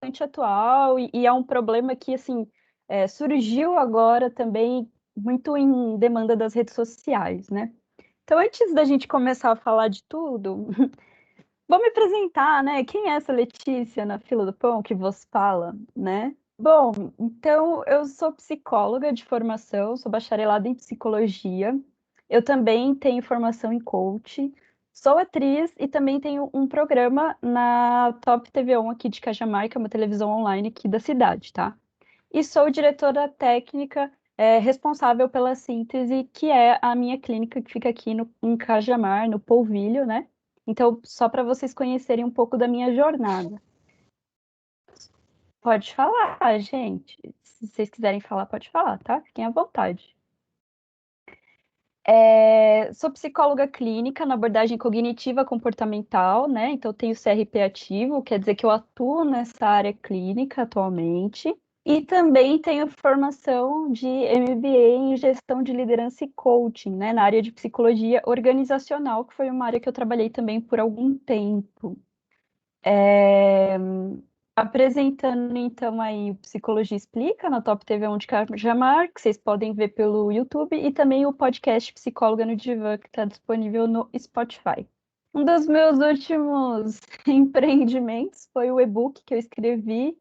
bastante atual e é um problema que, assim, surgiu agora também muito em demanda das redes sociais, né. Então, antes da gente começar a falar de tudo, vou me apresentar, né, quem é essa Letícia na fila do pão que vos fala, né. Bom, então eu sou psicóloga de formação, sou bacharelada em psicologia, eu também tenho formação em coach, sou atriz e também tenho um programa na Top TV aqui de Cajamar, que é uma televisão online aqui da cidade, tá. E sou diretora técnica, responsável pela Síntese, que é a minha clínica que fica aqui em Cajamar, no Polvilho, né. Então, só para vocês conhecerem um pouco da minha jornada. Pode falar, gente. Se vocês quiserem falar, pode falar, tá? Fiquem à vontade. Sou psicóloga clínica na abordagem cognitiva comportamental, né? Então, tenho CRP ativo, quer dizer que eu atuo nessa área clínica atualmente. E também tenho formação de MBA em gestão de liderança e coaching, né? Na área de psicologia organizacional, que foi uma área que eu trabalhei também por algum tempo. Apresentando então aí o Psicologia Explica na Top TV de Cajamar, que vocês podem ver pelo YouTube, e também o podcast Psicóloga no Divã, que está disponível no Spotify. Um dos meus últimos empreendimentos foi o e-book que eu escrevi,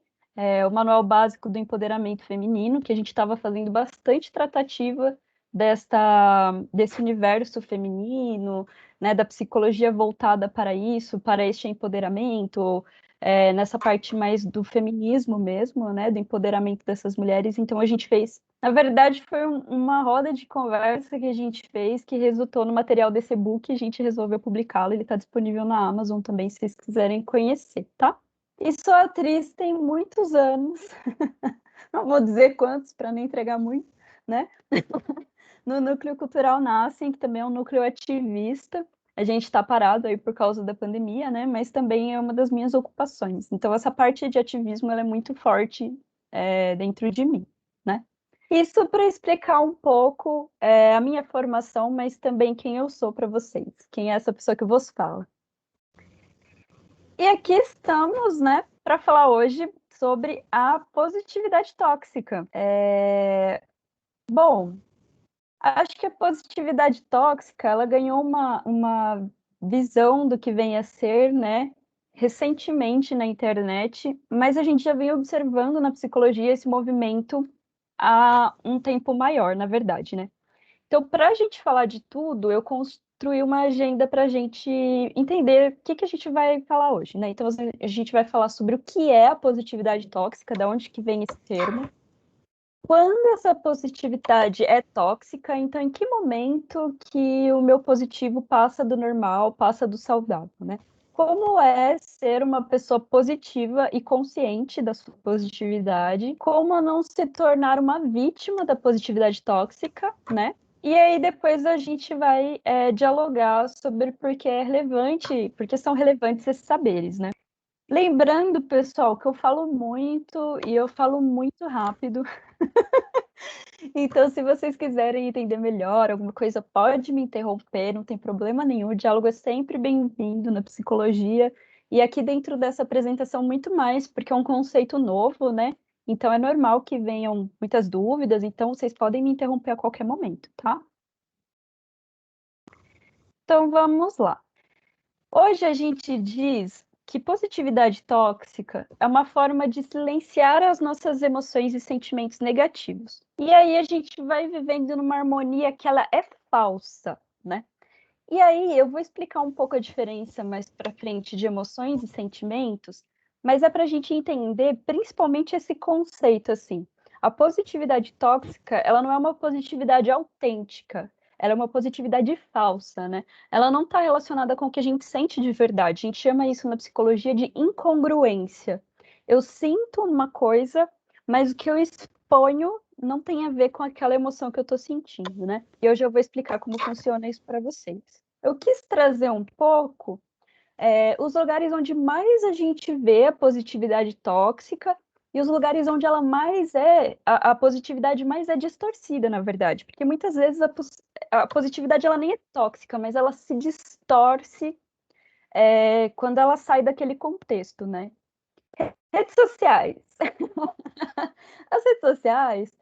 o Manual Básico do Empoderamento Feminino, que a gente estava fazendo bastante tratativa desse universo feminino, né, da psicologia voltada para isso, para este empoderamento, nessa parte mais do feminismo mesmo, né, do empoderamento dessas mulheres. Então a gente fez, na verdade, foi uma roda de conversa que a gente fez que resultou no material desse e-book. A gente resolveu publicá-lo. Ele está disponível na Amazon também, se vocês quiserem conhecer, tá? E sou atriz tem muitos anos, não vou dizer quantos para não entregar muito, né? No Núcleo Cultural Nascem, que também é um núcleo ativista. A gente está parado aí por causa da pandemia, né? Mas também é uma das minhas ocupações. Então, essa parte de ativismo ela é muito forte dentro de mim, né? Isso para explicar um pouco a minha formação, mas também quem eu sou para vocês. Quem é essa pessoa que vos fala. E aqui estamos, né, para falar hoje sobre a positividade tóxica. Bom, acho que a positividade tóxica, ela ganhou uma visão do que vem a ser, né, recentemente na internet, mas a gente já vem observando na psicologia esse movimento há um tempo maior, na verdade, né. Então, para a gente falar de tudo, eu construí uma agenda para a gente entender o que a gente vai falar hoje, né. Então, a gente vai falar sobre o que é a positividade tóxica, da onde que vem esse termo, quando essa positividade é tóxica, então em que momento que o meu positivo passa do normal, passa do saudável, né? Como é ser uma pessoa positiva e consciente da sua positividade? Como não se tornar uma vítima da positividade tóxica, né? E aí depois a gente vai dialogar sobre por que é relevante, porque são relevantes esses saberes, né? Lembrando, pessoal, que eu falo muito e eu falo muito rápido. Então, se vocês quiserem entender melhor alguma coisa, pode me interromper, não tem problema nenhum. O diálogo é sempre bem-vindo na psicologia. E aqui dentro dessa apresentação, muito mais, porque é um conceito novo, né? Então, é normal que venham muitas dúvidas. Então, vocês podem me interromper a qualquer momento, tá? Então, vamos lá. Hoje a gente diz que positividade tóxica é uma forma de silenciar as nossas emoções e sentimentos negativos. E aí a gente vai vivendo numa harmonia que ela é falsa, né? E aí eu vou explicar um pouco a diferença mais para frente de emoções e sentimentos, mas é para a gente entender principalmente esse conceito assim. A positividade tóxica, ela não é uma positividade autêntica, ela é uma positividade falsa, né? Ela não está relacionada com o que a gente sente de verdade. A gente chama isso na psicologia de incongruência. Eu sinto uma coisa, mas o que eu exponho não tem a ver com aquela emoção que eu estou sentindo, né? E hoje eu vou explicar como funciona isso para vocês. Eu quis trazer um pouco os lugares onde mais a gente vê a positividade tóxica e os lugares onde ela mais a positividade mais é distorcida, na verdade, porque muitas vezes a positividade ela nem é tóxica, mas ela se distorce quando ela sai daquele contexto, né? Redes sociais. As redes sociais,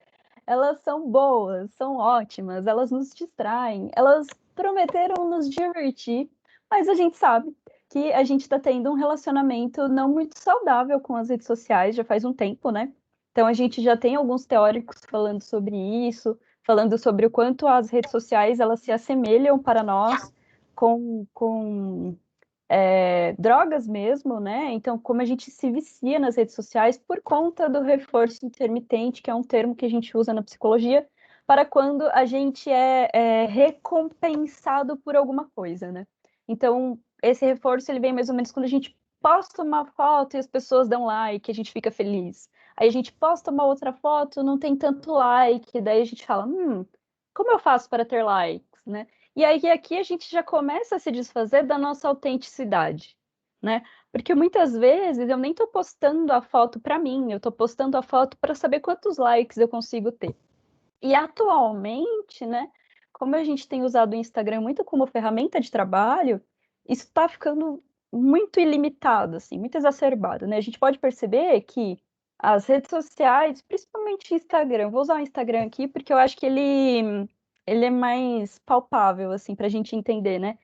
elas são boas, são ótimas, elas nos distraem, elas prometeram nos divertir, mas a gente sabe que a gente está tendo um relacionamento não muito saudável com as redes sociais já faz um tempo, né? Então a gente já tem alguns teóricos falando sobre isso, falando sobre o quanto as redes sociais elas se assemelham para nós com drogas mesmo, né? Então, como a gente se vicia nas redes sociais por conta do reforço intermitente, que é um termo que a gente usa na psicologia, para quando a gente é recompensado por alguma coisa, né? Então, esse reforço ele vem mais ou menos quando a gente posta uma foto e as pessoas dão like, a gente fica feliz. Aí a gente posta uma outra foto, não tem tanto like, daí a gente fala, como eu faço para ter likes, né? E aí aqui a gente já começa a se desfazer da nossa autenticidade, né? Porque muitas vezes eu nem estou postando a foto para mim, eu estou postando a foto para saber quantos likes eu consigo ter. E atualmente, né, como a gente tem usado o Instagram muito como ferramenta de trabalho, isso está ficando muito ilimitado, assim, muito exacerbado, né? A gente pode perceber que as redes sociais, principalmente o Instagram, vou usar o Instagram aqui porque eu acho que ele é mais palpável, assim, para a gente entender, né?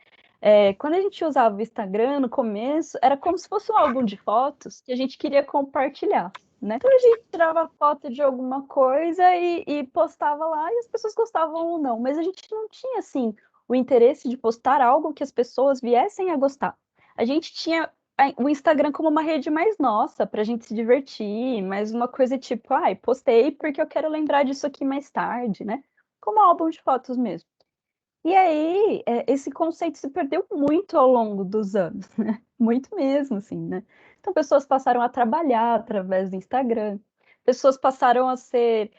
Quando a gente usava o Instagram no começo, era como se fosse um álbum de fotos que a gente queria compartilhar, né? Então a gente tirava foto de alguma coisa e postava lá e as pessoas gostavam ou não, mas a gente não tinha assim o interesse de postar algo que as pessoas viessem a gostar. A gente tinha o Instagram como uma rede mais nossa para a gente se divertir, mais uma coisa tipo, ai, postei porque eu quero lembrar disso aqui mais tarde, né? Como álbum de fotos mesmo. E aí, esse conceito se perdeu muito ao longo dos anos, né? Muito mesmo, assim, né? Então, pessoas passaram a trabalhar através do Instagram, pessoas passaram a ser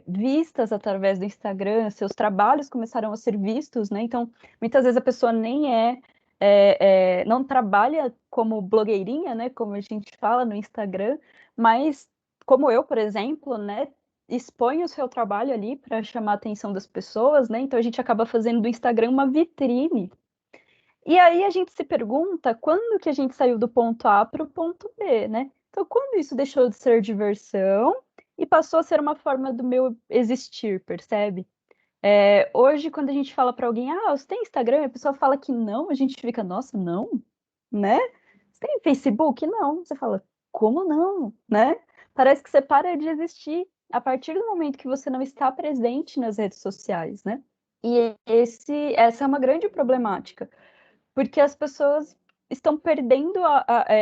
vistas através do Instagram, seus trabalhos começaram a ser vistos, né? Então, muitas vezes a pessoa nem não trabalha como blogueirinha, né? Como a gente fala no Instagram, mas como eu, por exemplo, né? Expõe o seu trabalho ali para chamar a atenção das pessoas, né? Então a gente acaba fazendo do Instagram uma vitrine. E aí a gente se pergunta quando que a gente saiu do ponto A para o ponto B, né? Então, quando isso deixou de ser diversão e passou a ser uma forma do meu existir, percebe? Hoje, quando a gente fala para alguém, você tem Instagram? A pessoa fala que não, a gente fica, nossa, não, né? Você tem Facebook? Não. Você fala, como não, né? Parece que você para de existir a partir do momento que você não está presente nas redes sociais, né? E essa é uma grande problemática, porque as pessoas estão perdendo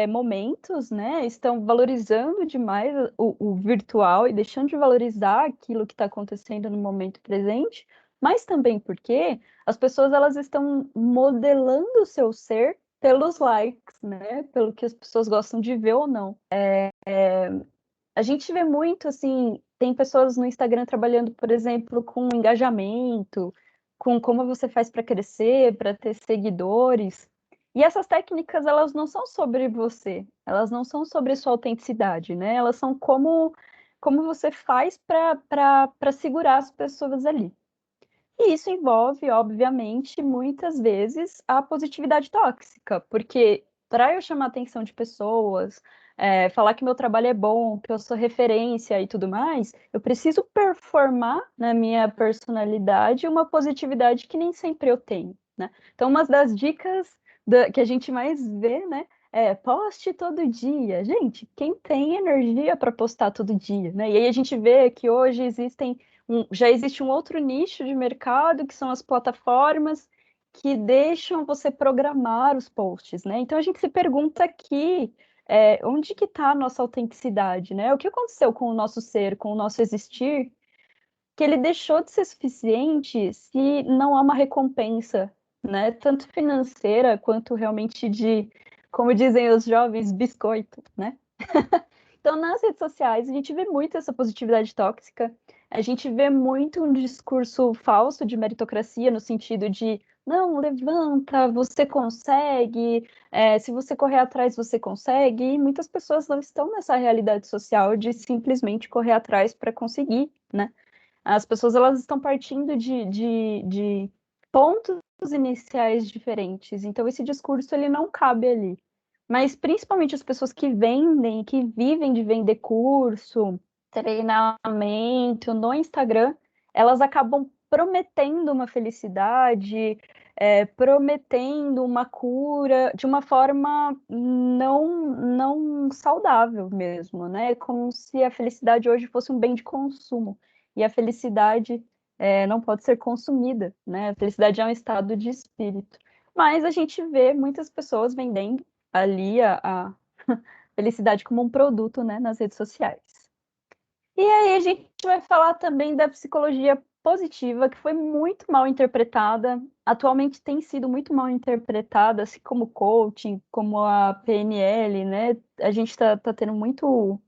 momentos, né? Estão valorizando demais o virtual e deixando de valorizar aquilo que está acontecendo no momento presente, mas também porque as pessoas elas estão modelando o seu ser pelos likes, né? Pelo que as pessoas gostam de ver ou não. A gente vê muito assim, tem pessoas no Instagram trabalhando, por exemplo, com engajamento, com como você faz para crescer, para ter seguidores. E essas técnicas, elas não são sobre você, elas não são sobre sua autenticidade, né? Elas são como você faz para segurar as pessoas ali. E isso envolve, obviamente, muitas vezes a positividade tóxica, porque para eu chamar a atenção de pessoas, falar que meu trabalho é bom, que eu sou referência e tudo mais, eu preciso performar na minha personalidade uma positividade que nem sempre eu tenho, né? Então, uma das dicas que a gente mais vê, né, poste todo dia. Gente, quem tem energia para postar todo dia, né? E aí a gente vê que hoje já existe um outro nicho de mercado, que são as plataformas que deixam você programar os posts, né? Então a gente se pergunta aqui, onde que está a nossa autenticidade, né? O que aconteceu com o nosso ser, com o nosso existir, que ele deixou de ser suficiente se não há uma recompensa, né? Tanto financeira quanto realmente como dizem os jovens, biscoito, né? Então, nas redes sociais, a gente vê muito essa positividade tóxica, a gente vê muito um discurso falso de meritocracia, no sentido de, não, levanta, você consegue, se você correr atrás, você consegue, e muitas pessoas não estão nessa realidade social de simplesmente correr atrás para conseguir, né? As pessoas, elas estão partindo de pontos iniciais diferentes, então esse discurso, ele não cabe ali. Mas principalmente as pessoas que vendem, que vivem de vender curso, treinamento no Instagram, elas acabam prometendo uma felicidade, prometendo uma cura de uma forma não saudável mesmo, né? Como se a felicidade hoje fosse um bem de consumo. E a felicidade não pode ser consumida, né? A felicidade é um estado de espírito. Mas a gente vê muitas pessoas vendendo ali a felicidade como um produto, né, nas redes sociais. E aí a gente vai falar também da psicologia positiva, que foi muito mal interpretada, atualmente tem sido muito mal interpretada, assim como coaching, como a PNL, né? A gente está tendo muito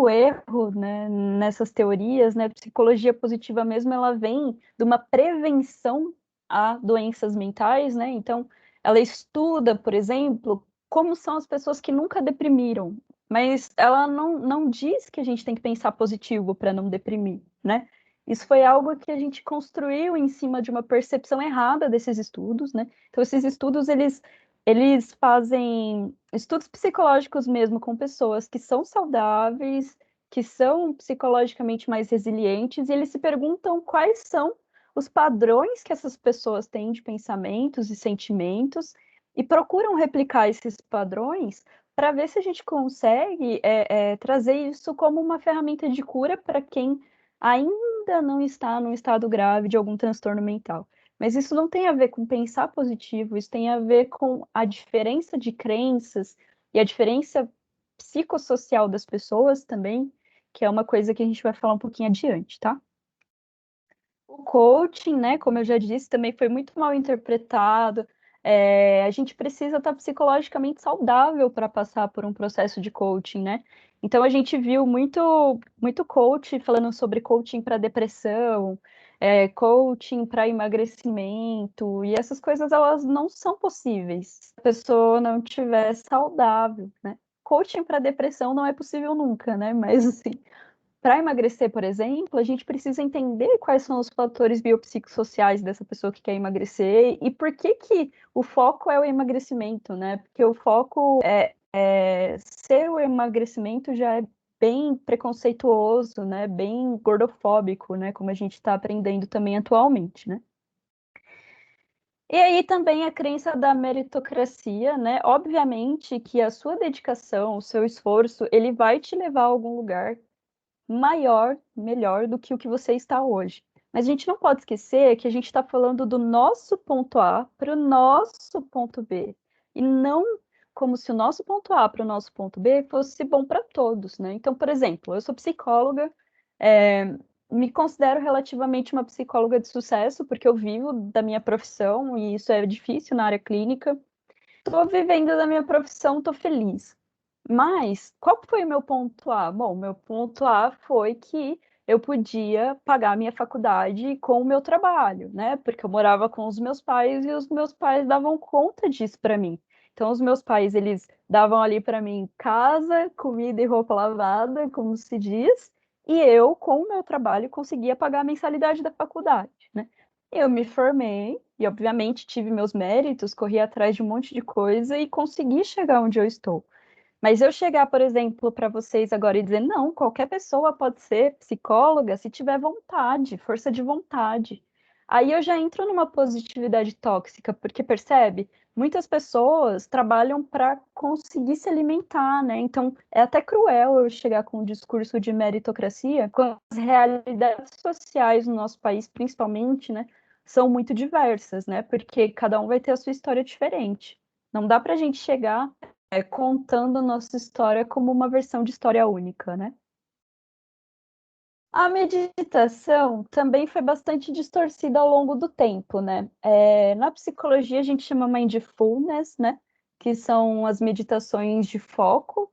erro, né, nessas teorias, né? Psicologia positiva mesmo, ela vem de uma prevenção a doenças mentais, né? Então, ela estuda, por exemplo, como são as pessoas que nunca deprimiram, mas ela não diz que a gente tem que pensar positivo para não deprimir, né? Isso foi algo que a gente construiu em cima de uma percepção errada desses estudos, né? Então, esses estudos, eles fazem estudos psicológicos mesmo com pessoas que são saudáveis, que são psicologicamente mais resilientes, e eles se perguntam quais são os padrões que essas pessoas têm de pensamentos e sentimentos, e procuram replicar esses padrões para ver se a gente consegue trazer isso como uma ferramenta de cura para quem ainda não está num estado grave de algum transtorno mental. Mas isso não tem a ver com pensar positivo, isso tem a ver com a diferença de crenças e a diferença psicossocial das pessoas também, que é uma coisa que a gente vai falar um pouquinho adiante, tá? O coaching, né, como eu já disse, também foi muito mal interpretado. A gente precisa estar psicologicamente saudável para passar por um processo de coaching, né? Então a gente viu muito coach falando sobre coaching para depressão, coaching para emagrecimento, e essas coisas elas não são possíveis se a pessoa não estiver saudável, né? Coaching para depressão não é possível nunca, né? Mas assim, para emagrecer, por exemplo, a gente precisa entender quais são os fatores biopsicossociais dessa pessoa que quer emagrecer e por que que o foco é o emagrecimento, né? Porque o foco ser o emagrecimento já é bem preconceituoso, né? Bem gordofóbico, né? Como a gente está aprendendo também atualmente, né? E aí também a crença da meritocracia, né? Obviamente que a sua dedicação, o seu esforço, ele vai te levar a algum lugar maior, melhor do que o que você está hoje. Mas a gente não pode esquecer que a gente está falando do nosso ponto A para o nosso ponto B. E não como se o nosso ponto A para o nosso ponto B fosse bom para todos, né? Então, por exemplo, eu sou psicóloga, me considero relativamente uma psicóloga de sucesso, porque eu vivo da minha profissão e isso é difícil na área clínica. Estou vivendo da minha profissão, estou feliz. Mas qual foi o meu ponto A? Bom, meu ponto A foi que eu podia pagar a minha faculdade com o meu trabalho, né? Porque eu morava com os meus pais e os meus pais davam conta disso para mim. Então, os meus pais, eles davam ali para mim casa, comida e roupa lavada, como se diz, e eu, com o meu trabalho, conseguia pagar a mensalidade da faculdade, né? Eu me formei e, obviamente, tive meus méritos, corri atrás de um monte de coisa e consegui chegar onde eu estou. Mas eu chegar, por exemplo, para vocês agora e dizer, não, qualquer pessoa pode ser psicóloga se tiver vontade, força de vontade. Aí eu já entro numa positividade tóxica, porque percebe? Muitas pessoas trabalham para conseguir se alimentar, né? Então é até cruel eu chegar com um discurso de meritocracia, quando as realidades sociais no nosso país, principalmente, né, são muito diversas, né? Porque cada um vai ter a sua história diferente. Não dá para a gente chegar contando nossa história como uma versão de história única, né? A meditação também foi bastante distorcida ao longo do tempo, né? Na psicologia a gente chama mindfulness, né? Que são as meditações de foco,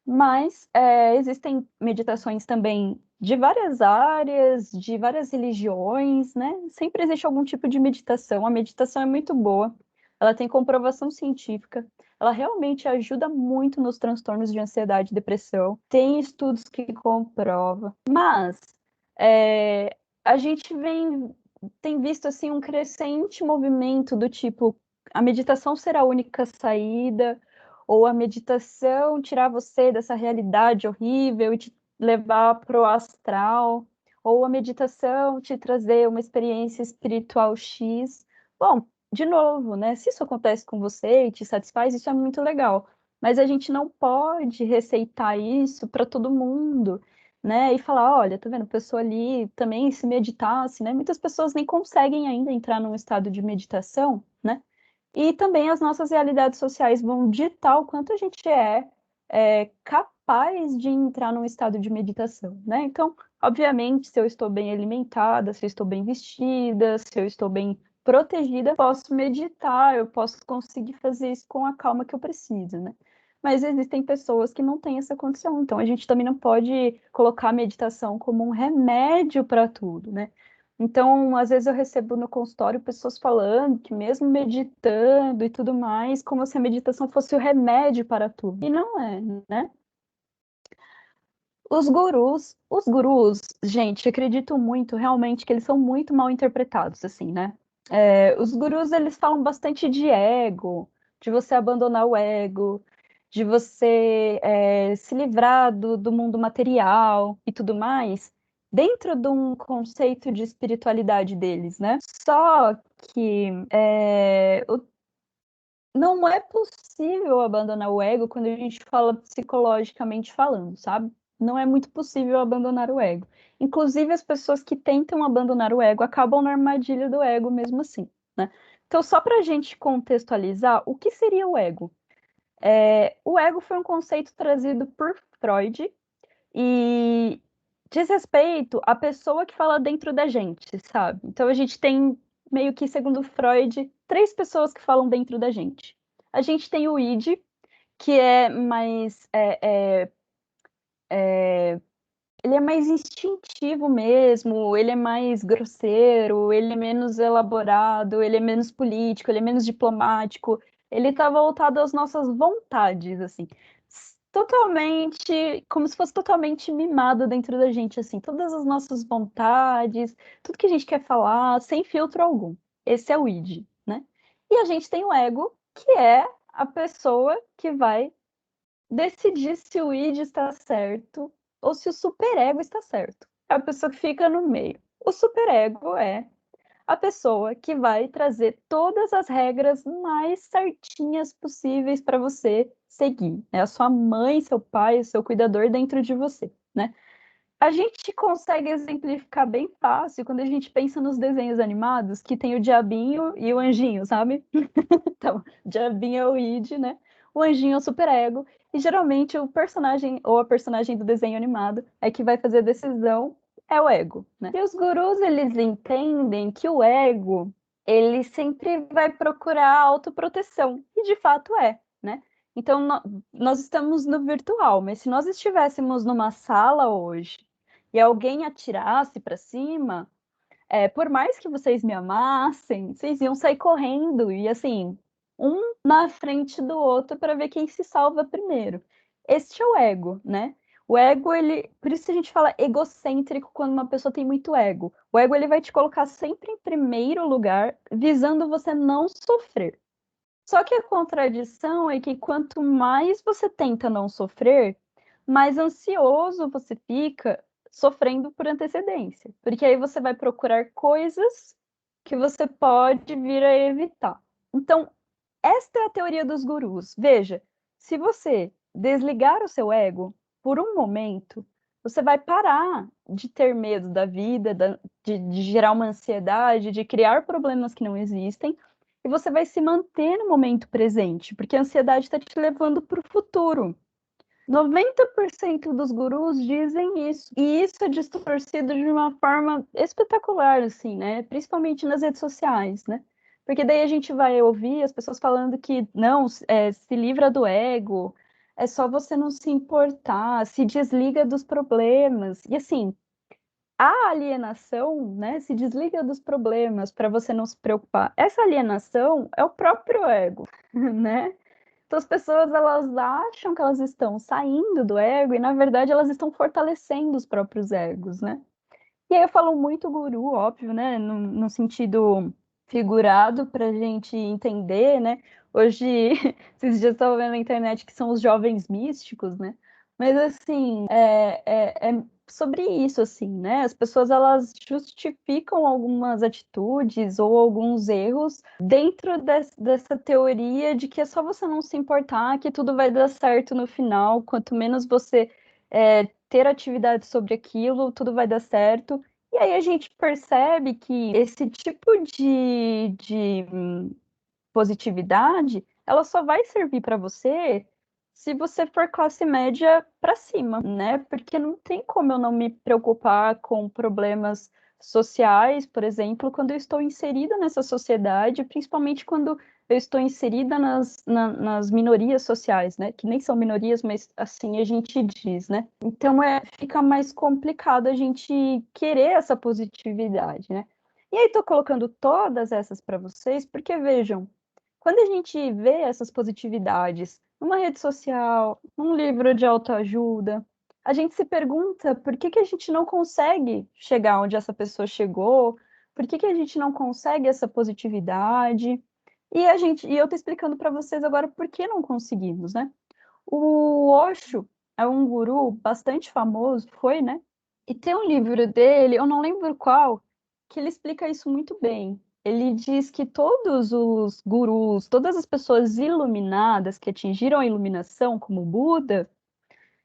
mas existem meditações também de várias áreas, de várias religiões, né? Sempre existe algum tipo de meditação. A meditação é muito boa, ela tem comprovação científica, ela realmente ajuda muito nos transtornos de ansiedade e depressão. Tem estudos que comprovam, mas a gente tem visto assim um crescente movimento do tipo a meditação ser a única saída, ou a meditação tirar você dessa realidade horrível e te levar para o astral, ou a meditação te trazer uma experiência espiritual X. Bom, de novo, né? Se isso acontece com você e te satisfaz, isso é muito legal. Mas a gente não pode receitar isso para todo mundo, né? E falar, olha, tá vendo, a pessoa ali também se meditasse, né? Muitas pessoas nem conseguem ainda entrar num estado de meditação, né? E também as nossas realidades sociais vão ditar o quanto a gente é capaz de entrar num estado de meditação, né? Então, obviamente, se eu estou bem alimentada, se eu estou bem vestida, se eu estou bem protegida, posso meditar, eu posso conseguir fazer isso com a calma que eu preciso, né? Mas existem pessoas que não têm essa condição, então a gente também não pode colocar a meditação como um remédio para tudo, né? Então, às vezes eu recebo no consultório pessoas falando que mesmo meditando e tudo mais, como se a meditação fosse o remédio para tudo. E não é, né? Os gurus, gente, acredito muito realmente que eles são muito mal interpretados, assim, né? Os gurus, eles falam bastante de ego, de você abandonar o ego, de você se livrar do mundo material e tudo mais, dentro de um conceito de espiritualidade deles, né? Só que não é possível abandonar o ego quando a gente fala psicologicamente falando, sabe? Não é muito possível abandonar o ego. Inclusive, as pessoas que tentam abandonar o ego acabam na armadilha do ego mesmo assim, né? Então, só para a gente contextualizar, o que seria o ego? O ego foi um conceito trazido por Freud e diz respeito à pessoa que fala dentro da gente, sabe? Então a gente tem, meio que, segundo Freud, três pessoas que falam dentro da gente. A gente tem o id, que é mais. Ele é mais instintivo mesmo, ele é mais grosseiro, ele é menos elaborado, ele é menos político, ele é menos diplomático, ele está voltado às nossas vontades, assim, totalmente, como se fosse totalmente mimado dentro da gente, assim, todas as nossas vontades, tudo que a gente quer falar, sem filtro algum. Esse é o id, né? E a gente tem o ego, que é a pessoa que vai decidir se o id está certo ou se o superego está certo. É a pessoa que fica no meio. O superego é a pessoa que vai trazer todas as regras mais certinhas possíveis para você seguir. É a sua mãe, seu pai, o seu cuidador dentro de você, né? A gente consegue exemplificar bem fácil quando a gente pensa nos desenhos animados que tem o diabinho e o anjinho, sabe? Então, o diabinho é o id, né? O anjinho é o superego. E geralmente o personagem ou a personagem do desenho animado é que vai fazer a decisão, é o ego, né? E os gurus, eles entendem que o ego, ele sempre vai procurar autoproteção. E de fato é, né? Então, nós estamos no virtual, mas se nós estivéssemos numa sala hoje e alguém atirasse para cima, por mais que vocês me amassem, vocês iam sair correndo e assim, um na frente do outro para ver quem se salva primeiro. Este é o ego, né? O ego, ele, por isso a gente fala egocêntrico quando uma pessoa tem muito ego. O ego, ele vai te colocar sempre em primeiro lugar, visando você não sofrer. Só que a contradição é que quanto mais você tenta não sofrer, mais ansioso você fica sofrendo por antecedência. Porque aí você vai procurar coisas que você pode vir a evitar. Então, esta é a teoria dos gurus. Veja, se você desligar o seu ego por um momento, você vai parar de ter medo da vida, de gerar uma ansiedade, de criar problemas que não existem, e você vai se manter no momento presente, porque a ansiedade está te levando para o futuro. 90% dos gurus dizem isso, e isso é distorcido de uma forma espetacular, assim, né? Principalmente nas redes sociais, né? Porque daí a gente vai ouvir as pessoas falando que não, se livra do ego, é só você não se importar, se desliga dos problemas. E assim, a alienação, né, se desliga dos problemas para você não se preocupar. Essa alienação é o próprio ego, né? Então as pessoas, elas acham que elas estão saindo do ego e na verdade elas estão fortalecendo os próprios egos, né? E aí eu falo muito guru, óbvio, né, no sentido figurado para a gente entender, né? Hoje, esses dias eu estava vendo na internet que são os jovens místicos, né? Mas assim, é sobre isso, assim, né? As pessoas elas justificam algumas atitudes ou alguns erros dentro dessa teoria de que é só você não se importar que tudo vai dar certo no final. Quanto menos você ter atividade sobre aquilo, tudo vai dar certo. E aí a gente percebe que esse tipo de positividade, ela só vai servir para você se você for classe média para cima, né? Porque não tem como eu não me preocupar com problemas sociais, por exemplo, quando eu estou inserida nessa sociedade, principalmente quando eu estou inserida nas minorias sociais, né? Que nem são minorias, mas assim a gente diz, né? Então fica mais complicado a gente querer essa positividade, né? E aí, estou colocando todas essas para vocês, porque vejam, quando a gente vê essas positividades numa rede social, num livro de autoajuda, a gente se pergunta por que que a gente não consegue chegar onde essa pessoa chegou, por que que a gente não consegue essa positividade, e eu tô explicando para vocês agora por que não conseguimos, né? O Osho é um guru bastante famoso, foi, né? E tem um livro dele, eu não lembro qual, que ele explica isso muito bem. Ele diz que todos os gurus, todas as pessoas iluminadas que atingiram a iluminação, como Buda,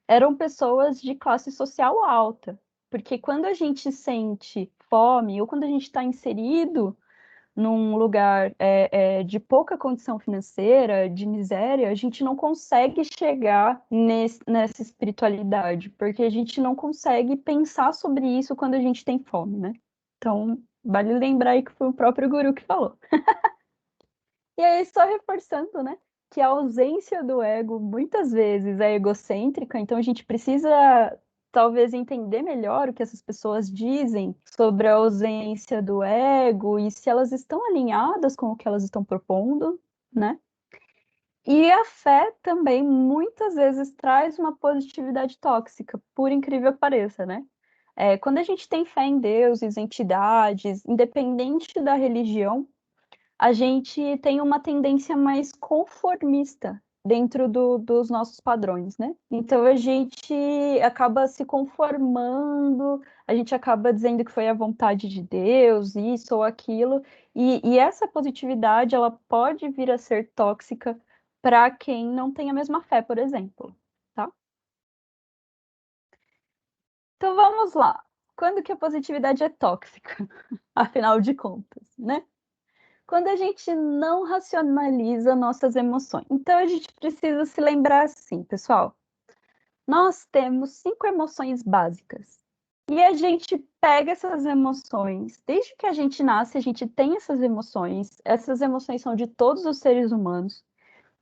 eram pessoas de classe social alta. Porque quando a gente sente fome ou quando a gente está inserido num lugar de pouca condição financeira, de miséria, a gente não consegue chegar nessa espiritualidade, porque a gente não consegue pensar sobre isso quando a gente tem fome, né? Então, vale lembrar aí que foi o próprio guru que falou. E aí, só reforçando, né, que a ausência do ego muitas vezes é egocêntrica, então a gente precisa talvez entender melhor o que essas pessoas dizem sobre a ausência do ego e se elas estão alinhadas com o que elas estão propondo, né? E a fé também muitas vezes traz uma positividade tóxica, por incrível que pareça, né? Quando a gente tem fé em deuses, entidades, independente da religião, a gente tem uma tendência mais conformista dentro dos nossos padrões, né? Então a gente acaba se conformando, a gente acaba dizendo que foi a vontade de Deus, isso ou aquilo, e essa positividade ela pode vir a ser tóxica para quem não tem a mesma fé, por exemplo, tá? Então vamos lá. Quando que a positividade é tóxica? Afinal de contas, né? Quando a gente não racionaliza nossas emoções. Então, a gente precisa se lembrar assim, pessoal. Nós temos 5 emoções básicas. E a gente pega essas emoções. Desde que a gente nasce, a gente tem essas emoções. Essas emoções são de todos os seres humanos.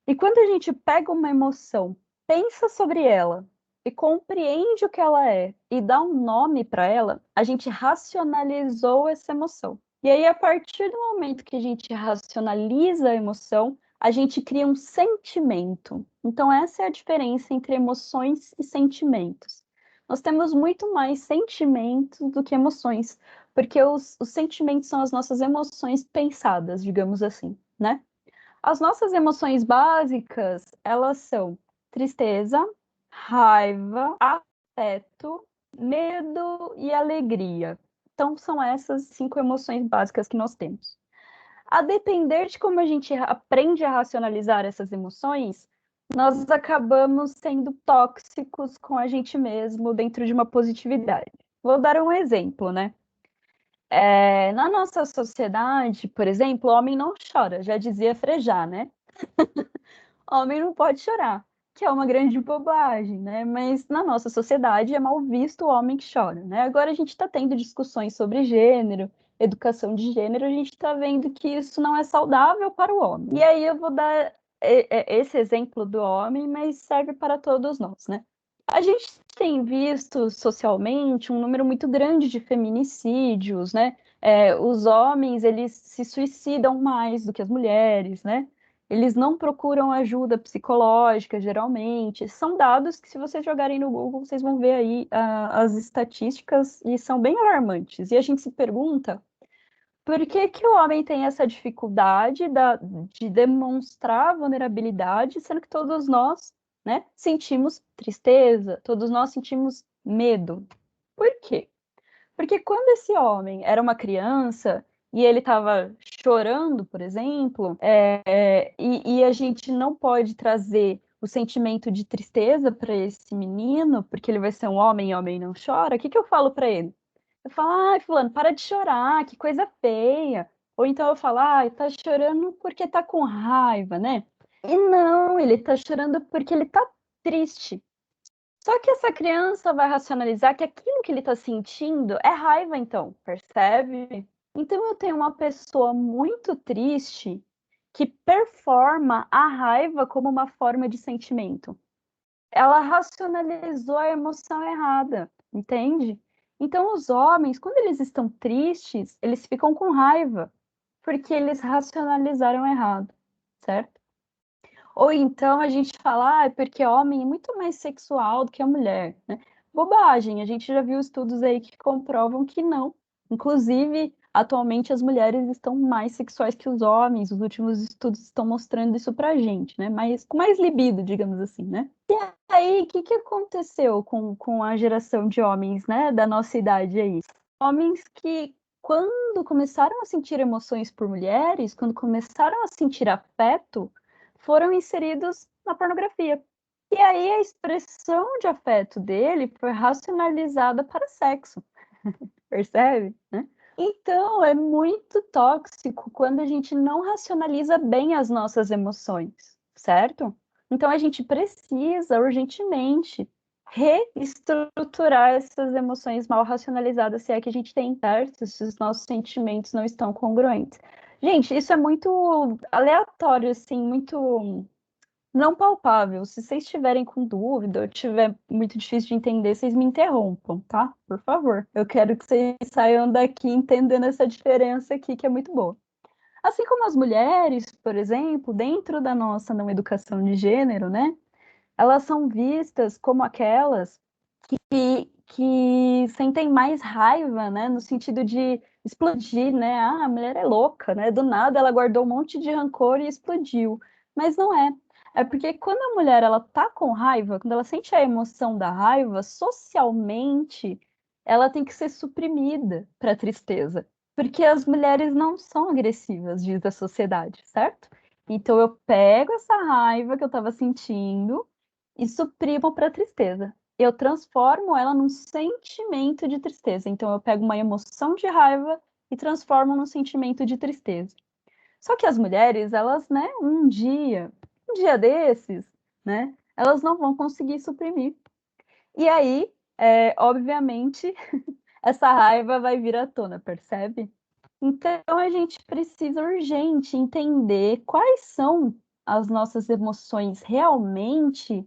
E quando a gente pega uma emoção, pensa sobre ela e compreende o que ela é e dá um nome para ela, a gente racionalizou essa emoção. E aí, a partir do momento que a gente racionaliza a emoção, a gente cria um sentimento. Então, essa é a diferença entre emoções e sentimentos. Nós temos muito mais sentimentos do que emoções, porque os sentimentos são as nossas emoções pensadas, digamos assim, né? As nossas emoções básicas, elas são tristeza, raiva, afeto, medo e alegria. Então, são essas 5 emoções básicas que nós temos. A depender de como a gente aprende a racionalizar essas emoções, nós acabamos sendo tóxicos com a gente mesmo dentro de uma positividade. Vou dar um exemplo, né? Na nossa sociedade, por exemplo, o homem não chora, já dizia Frejá, né? Homem não pode chorar, que é uma grande bobagem, né? Mas na nossa sociedade é mal visto o homem que chora, né? Agora a gente está tendo discussões sobre gênero, educação de gênero, a gente está vendo que isso não é saudável para o homem. E aí eu vou dar esse exemplo do homem, mas serve para todos nós, né? A gente tem visto socialmente um número muito grande de feminicídios, né? Os homens, eles se suicidam mais do que as mulheres, né? Eles não procuram ajuda psicológica, geralmente. São dados que, se vocês jogarem no Google, vocês vão ver aí as estatísticas e são bem alarmantes. E a gente se pergunta Por que que o homem tem essa dificuldade de demonstrar vulnerabilidade, sendo que todos nós, né, sentimos tristeza, todos nós sentimos medo? Por quê? Porque quando esse homem era uma criança e ele estava chorando, por exemplo, e a gente não pode trazer o sentimento de tristeza para esse menino, porque ele vai ser um homem e homem não chora, o que que eu falo para ele? Eu falo, ai, fulano, para de chorar, que coisa feia. Ou então eu falo, ai, tá chorando porque tá com raiva, né? E não, ele tá chorando porque ele tá triste. Só que essa criança vai racionalizar que aquilo que ele está sentindo é raiva, então, percebe? Então eu tenho uma pessoa muito triste que performa a raiva como uma forma de sentimento. Ela racionalizou a emoção errada, entende? Então os homens, quando eles estão tristes, eles ficam com raiva, porque eles racionalizaram errado, certo? Ou então a gente fala, ah, é porque homem é muito mais sexual do que a mulher, né? Bobagem, a gente já viu estudos aí que comprovam que não. Inclusive, atualmente as mulheres estão mais sexuais que os homens, os últimos estudos estão mostrando isso pra gente, né? Mas com mais libido, digamos assim, né? E aí, o que que aconteceu com a geração de homens, né, da nossa idade aí? Homens que, quando começaram a sentir emoções por mulheres, quando começaram a sentir afeto, foram inseridos na pornografia. E aí a expressão de afeto dele foi racionalizada para sexo, percebe? Né? Então é muito tóxico quando a gente não racionaliza bem as nossas emoções, certo? Então a gente precisa urgentemente reestruturar essas emoções mal racionalizadas, se é que a gente tem, certo? Se os nossos sentimentos não estão congruentes. Gente, isso é muito aleatório, assim, muito não palpável. Se vocês estiverem com dúvida ou tiver muito difícil de entender, vocês me interrompam, tá? Por favor. Eu quero que vocês saiam daqui entendendo essa diferença aqui, que é muito boa. Assim como as mulheres, por exemplo, dentro da nossa não educação de gênero, né? Elas são vistas como aquelas que sentem mais raiva, né? No sentido de explodir, né? Ah, a mulher é louca, né? Do nada ela guardou um monte de rancor e explodiu. Mas não é. É porque quando a mulher ela tá com raiva, quando ela sente a emoção da raiva, socialmente ela tem que ser suprimida para a tristeza. Porque as mulheres não são agressivas, diz a sociedade, certo? Então eu pego essa raiva que eu estava sentindo e suprimo para a tristeza. Eu transformo ela num sentimento de tristeza. Então eu pego uma emoção de raiva e transformo num sentimento de tristeza. Só que as mulheres, elas, né, um dia desses, né, elas não vão conseguir suprimir. E aí, obviamente, essa raiva vai vir à tona, percebe? Então a gente precisa urgente entender quais são as nossas emoções realmente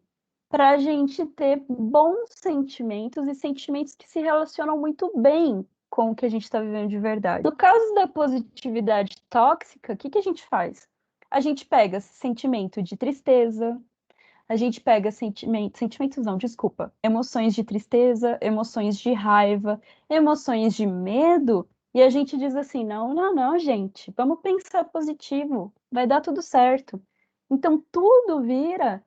para a gente ter bons sentimentos e sentimentos que se relacionam muito bem com o que a gente está vivendo de verdade. No caso da positividade tóxica, o que que a gente faz? A gente pega esse sentimento de tristeza, a gente pega sentimentos não, desculpa, emoções de tristeza, emoções de raiva, emoções de medo, e a gente diz assim: não, não, não, gente, vamos pensar positivo, vai dar tudo certo. Então tudo vira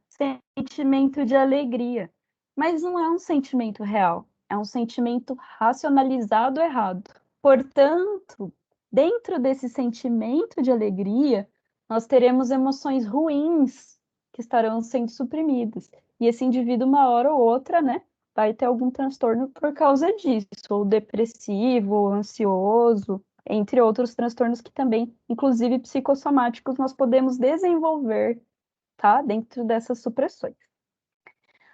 sentimento de alegria, mas não é um sentimento real, é um sentimento racionalizado errado. Portanto, dentro desse sentimento de alegria, nós teremos emoções ruins que estarão sendo suprimidas. E esse indivíduo, uma hora ou outra, né, vai ter algum transtorno por causa disso, ou depressivo, ou ansioso, entre outros transtornos que também, inclusive psicossomáticos, nós podemos desenvolver, tá, dentro dessas supressões.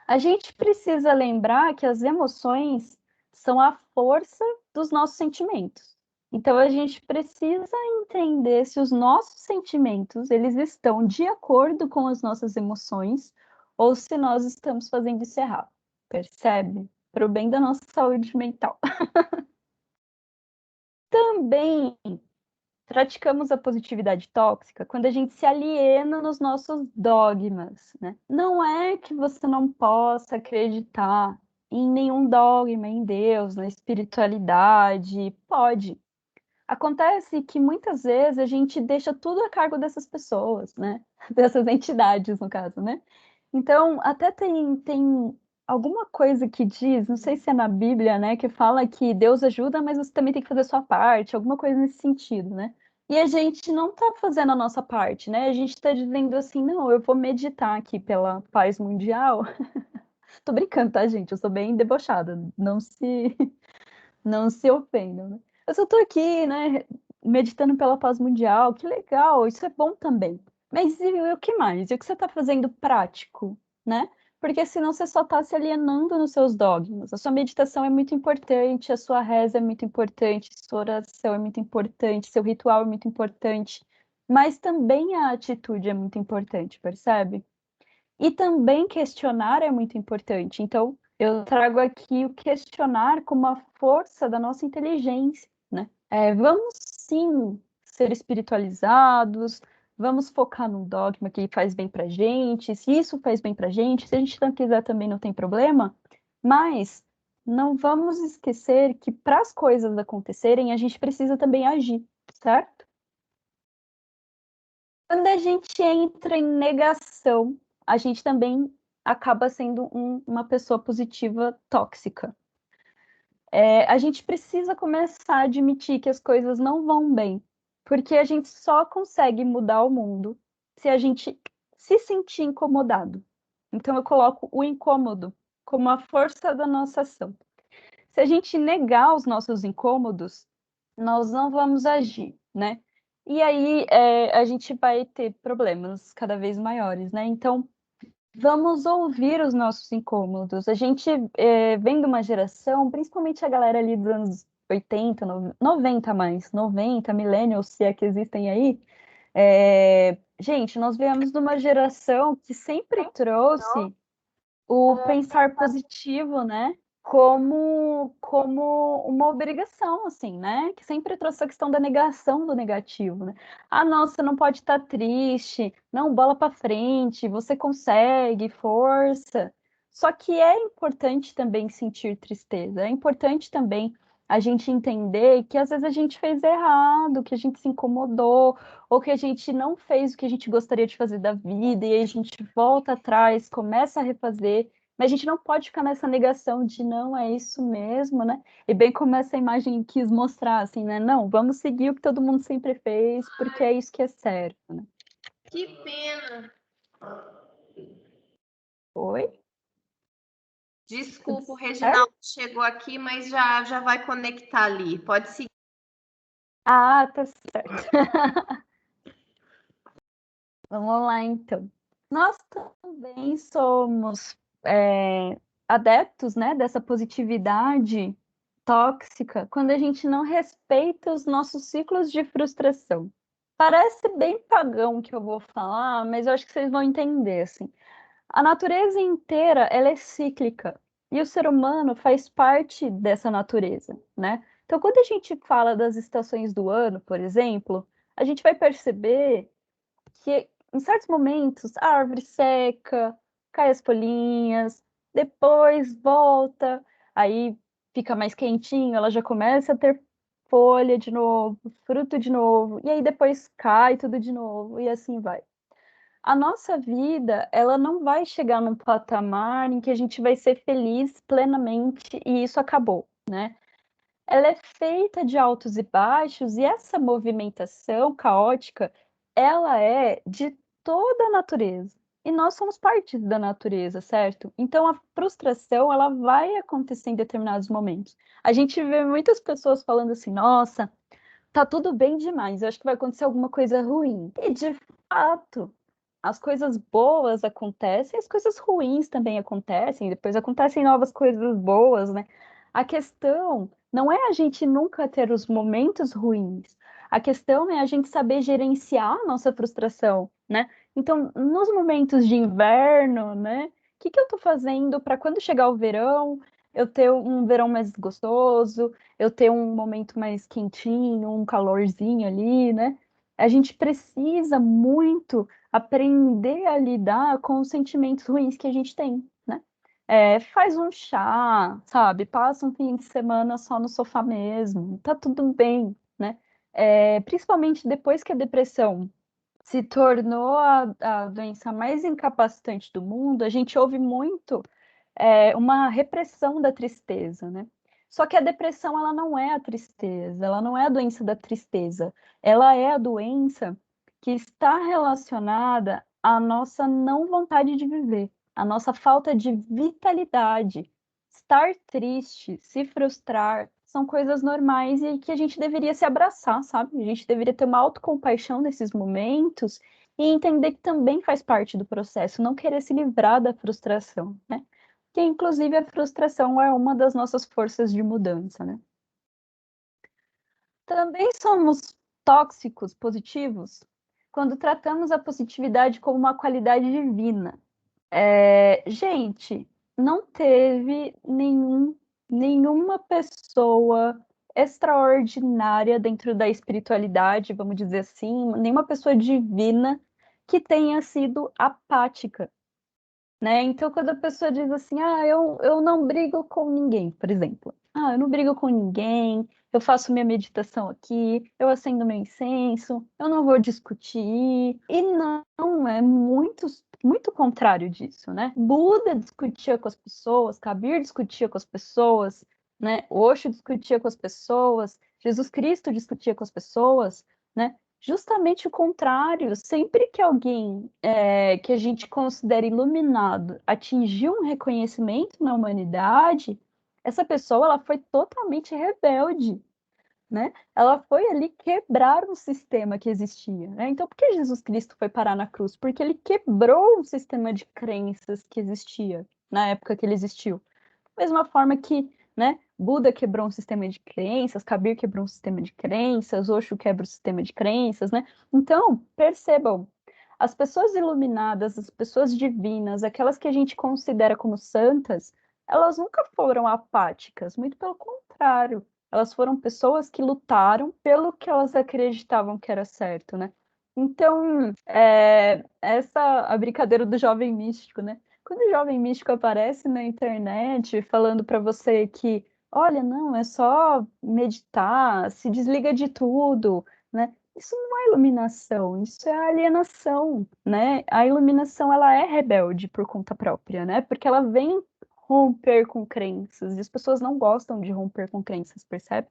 A gente precisa lembrar que as emoções são a força dos nossos sentimentos. Então a gente precisa entender se os nossos sentimentos eles estão de acordo com as nossas emoções ou se nós estamos fazendo isso errado. Percebe? Para o bem da nossa saúde mental. Também praticamos a positividade tóxica quando a gente se aliena nos nossos dogmas, né? Não é que você não possa acreditar em nenhum dogma, em Deus, na espiritualidade, pode. Acontece que muitas vezes a gente deixa tudo a cargo dessas pessoas, né? Dessas entidades, no caso, né? Então, até tem alguma coisa que diz, não sei se é na Bíblia, né, que fala que Deus ajuda, mas você também tem que fazer a sua parte, alguma coisa nesse sentido, né? E a gente não está fazendo a nossa parte, né? A gente está dizendo assim, não, eu vou meditar aqui pela paz mundial. Tô brincando, tá, gente? Eu sou bem debochada, não se ofendam, né? Eu só tô aqui, né, meditando pela paz mundial, que legal, isso é bom também. Mas e o que mais? E o que você está fazendo prático, né? Porque senão você só está se alienando nos seus dogmas. A sua meditação é muito importante, a sua reza é muito importante, sua oração é muito importante, seu ritual é muito importante, mas também a atitude é muito importante, percebe? E também questionar é muito importante. Então, eu trago aqui o questionar como a força da nossa inteligência, né? Vamos sim ser espiritualizados, vamos focar num dogma que faz bem pra gente, se isso faz bem pra gente, se a gente não quiser também não tem problema, mas não vamos esquecer que para as coisas acontecerem, a gente precisa também agir, certo? Quando a gente entra em negação, a gente também acaba sendo uma pessoa positiva tóxica. A gente precisa começar a admitir que as coisas não vão bem, porque a gente só consegue mudar o mundo se a gente se sentir incomodado. Então, eu coloco o incômodo como a força da nossa ação. Se a gente negar os nossos incômodos, nós não vamos agir, né? E aí a gente vai ter problemas cada vez maiores, né? Então, vamos ouvir os nossos incômodos. A gente vem de uma geração, principalmente a galera ali dos anos 80, 90 mais, 90, millennials, se é que existem aí. Gente, nós viemos de uma geração que sempre trouxe o pensar positivo, né? Como uma obrigação, assim, né? Que sempre trouxe a questão da negação do negativo, né? Ah, não, você não pode estar triste, não, bola para frente, você consegue, força. Só que é importante também sentir tristeza, é importante também a gente entender que às vezes a gente fez errado, que a gente se incomodou, ou que a gente não fez o que a gente gostaria de fazer da vida, e aí a gente volta atrás, começa a refazer, mas a gente não pode ficar nessa negação de não, é isso mesmo, né? E bem como essa imagem quis mostrar, assim, né? Não, vamos seguir o que todo mundo sempre fez, porque é isso que é certo, né? Que pena. Oi? Desculpa, o Certo? Reginaldo chegou aqui, mas já vai conectar ali. Pode seguir. Ah, tá certo. Vamos lá, então. Nós também somos adeptos, né, dessa positividade tóxica quando a gente não respeita os nossos ciclos de frustração. Parece bem pagão o que eu vou falar, mas eu acho que vocês vão entender, assim. A natureza inteira, ela é cíclica, e o ser humano faz parte dessa natureza, né? Então, quando a gente fala das estações do ano, por exemplo, a gente vai perceber que em certos momentos a árvore seca, cai as folhinhas, depois volta, aí fica mais quentinho, ela já começa a ter folha de novo, fruto de novo, e aí depois cai tudo de novo, e assim vai. A nossa vida, ela não vai chegar num patamar em que a gente vai ser feliz plenamente e isso acabou, né? Ela é feita de altos e baixos e essa movimentação caótica, ela é de toda a natureza. E nós somos parte da natureza, certo? Então a frustração, ela vai acontecer em determinados momentos. A gente vê muitas pessoas falando assim: "Nossa, tá tudo bem demais, eu acho que vai acontecer alguma coisa ruim". E de fato, as coisas boas acontecem, as coisas ruins também acontecem, depois acontecem novas coisas boas, né? A questão não é a gente nunca ter os momentos ruins, a questão é a gente saber gerenciar a nossa frustração, né? Então, nos momentos de inverno, né? O que que eu tô fazendo para quando chegar o verão, eu ter um verão mais gostoso, eu ter um momento mais quentinho, um calorzinho ali, né? A gente precisa muito aprender a lidar com os sentimentos ruins que a gente tem, né? Faz um chá, sabe? Passa um fim de semana só no sofá mesmo, tá tudo bem, né? principalmente depois que a depressão se tornou a doença mais incapacitante do mundo, a gente ouve muito uma repressão da tristeza, né? Só que a depressão, ela não é a tristeza, ela não é a doença da tristeza, ela é a doença que está relacionada à nossa não vontade de viver, à nossa falta de vitalidade. Estar triste, se frustrar, são coisas normais e que a gente deveria se abraçar, sabe? A gente deveria ter uma autocompaixão nesses momentos e entender que também faz parte do processo, não querer se livrar da frustração, né? Que inclusive a frustração é uma das nossas forças de mudança, né? Também somos tóxicos positivos quando tratamos a positividade como uma qualidade divina. Gente, não teve nenhuma pessoa extraordinária dentro da espiritualidade, vamos dizer assim, nenhuma pessoa divina que tenha sido apática, né? Então, quando a pessoa diz assim, eu não brigo com ninguém, por exemplo. Eu não brigo com ninguém, eu faço minha meditação aqui, eu acendo meu incenso, eu não vou discutir. E não, é muito contrário disso, né? Buda discutia com as pessoas, Kabir discutia com as pessoas, né? Osho discutia com as pessoas, Jesus Cristo discutia com as pessoas, né? Justamente o contrário, sempre que alguém que a gente considera iluminado atingiu um reconhecimento na humanidade, essa pessoa ela foi totalmente rebelde, né? Ela foi ali quebrar um sistema que existia, né? Então, por que Jesus Cristo foi parar na cruz? Porque ele quebrou um sistema de crenças que existia na época que ele existiu. Da mesma forma que, né, Buda quebrou um sistema de crenças, Kabir quebrou um sistema de crenças, Osho quebra o sistema de crenças, né? Então, percebam, as pessoas iluminadas, as pessoas divinas, aquelas que a gente considera como santas, elas nunca foram apáticas, muito pelo contrário. Elas foram pessoas que lutaram pelo que elas acreditavam que era certo, né? Então, a brincadeira do jovem místico, né? Quando o jovem místico aparece na internet falando para você que, olha, não, é só meditar, se desliga de tudo, né? Isso não é iluminação, isso é alienação, né? A iluminação, ela é rebelde por conta própria, né? Porque ela vem romper com crenças, e as pessoas não gostam de romper com crenças, percebe?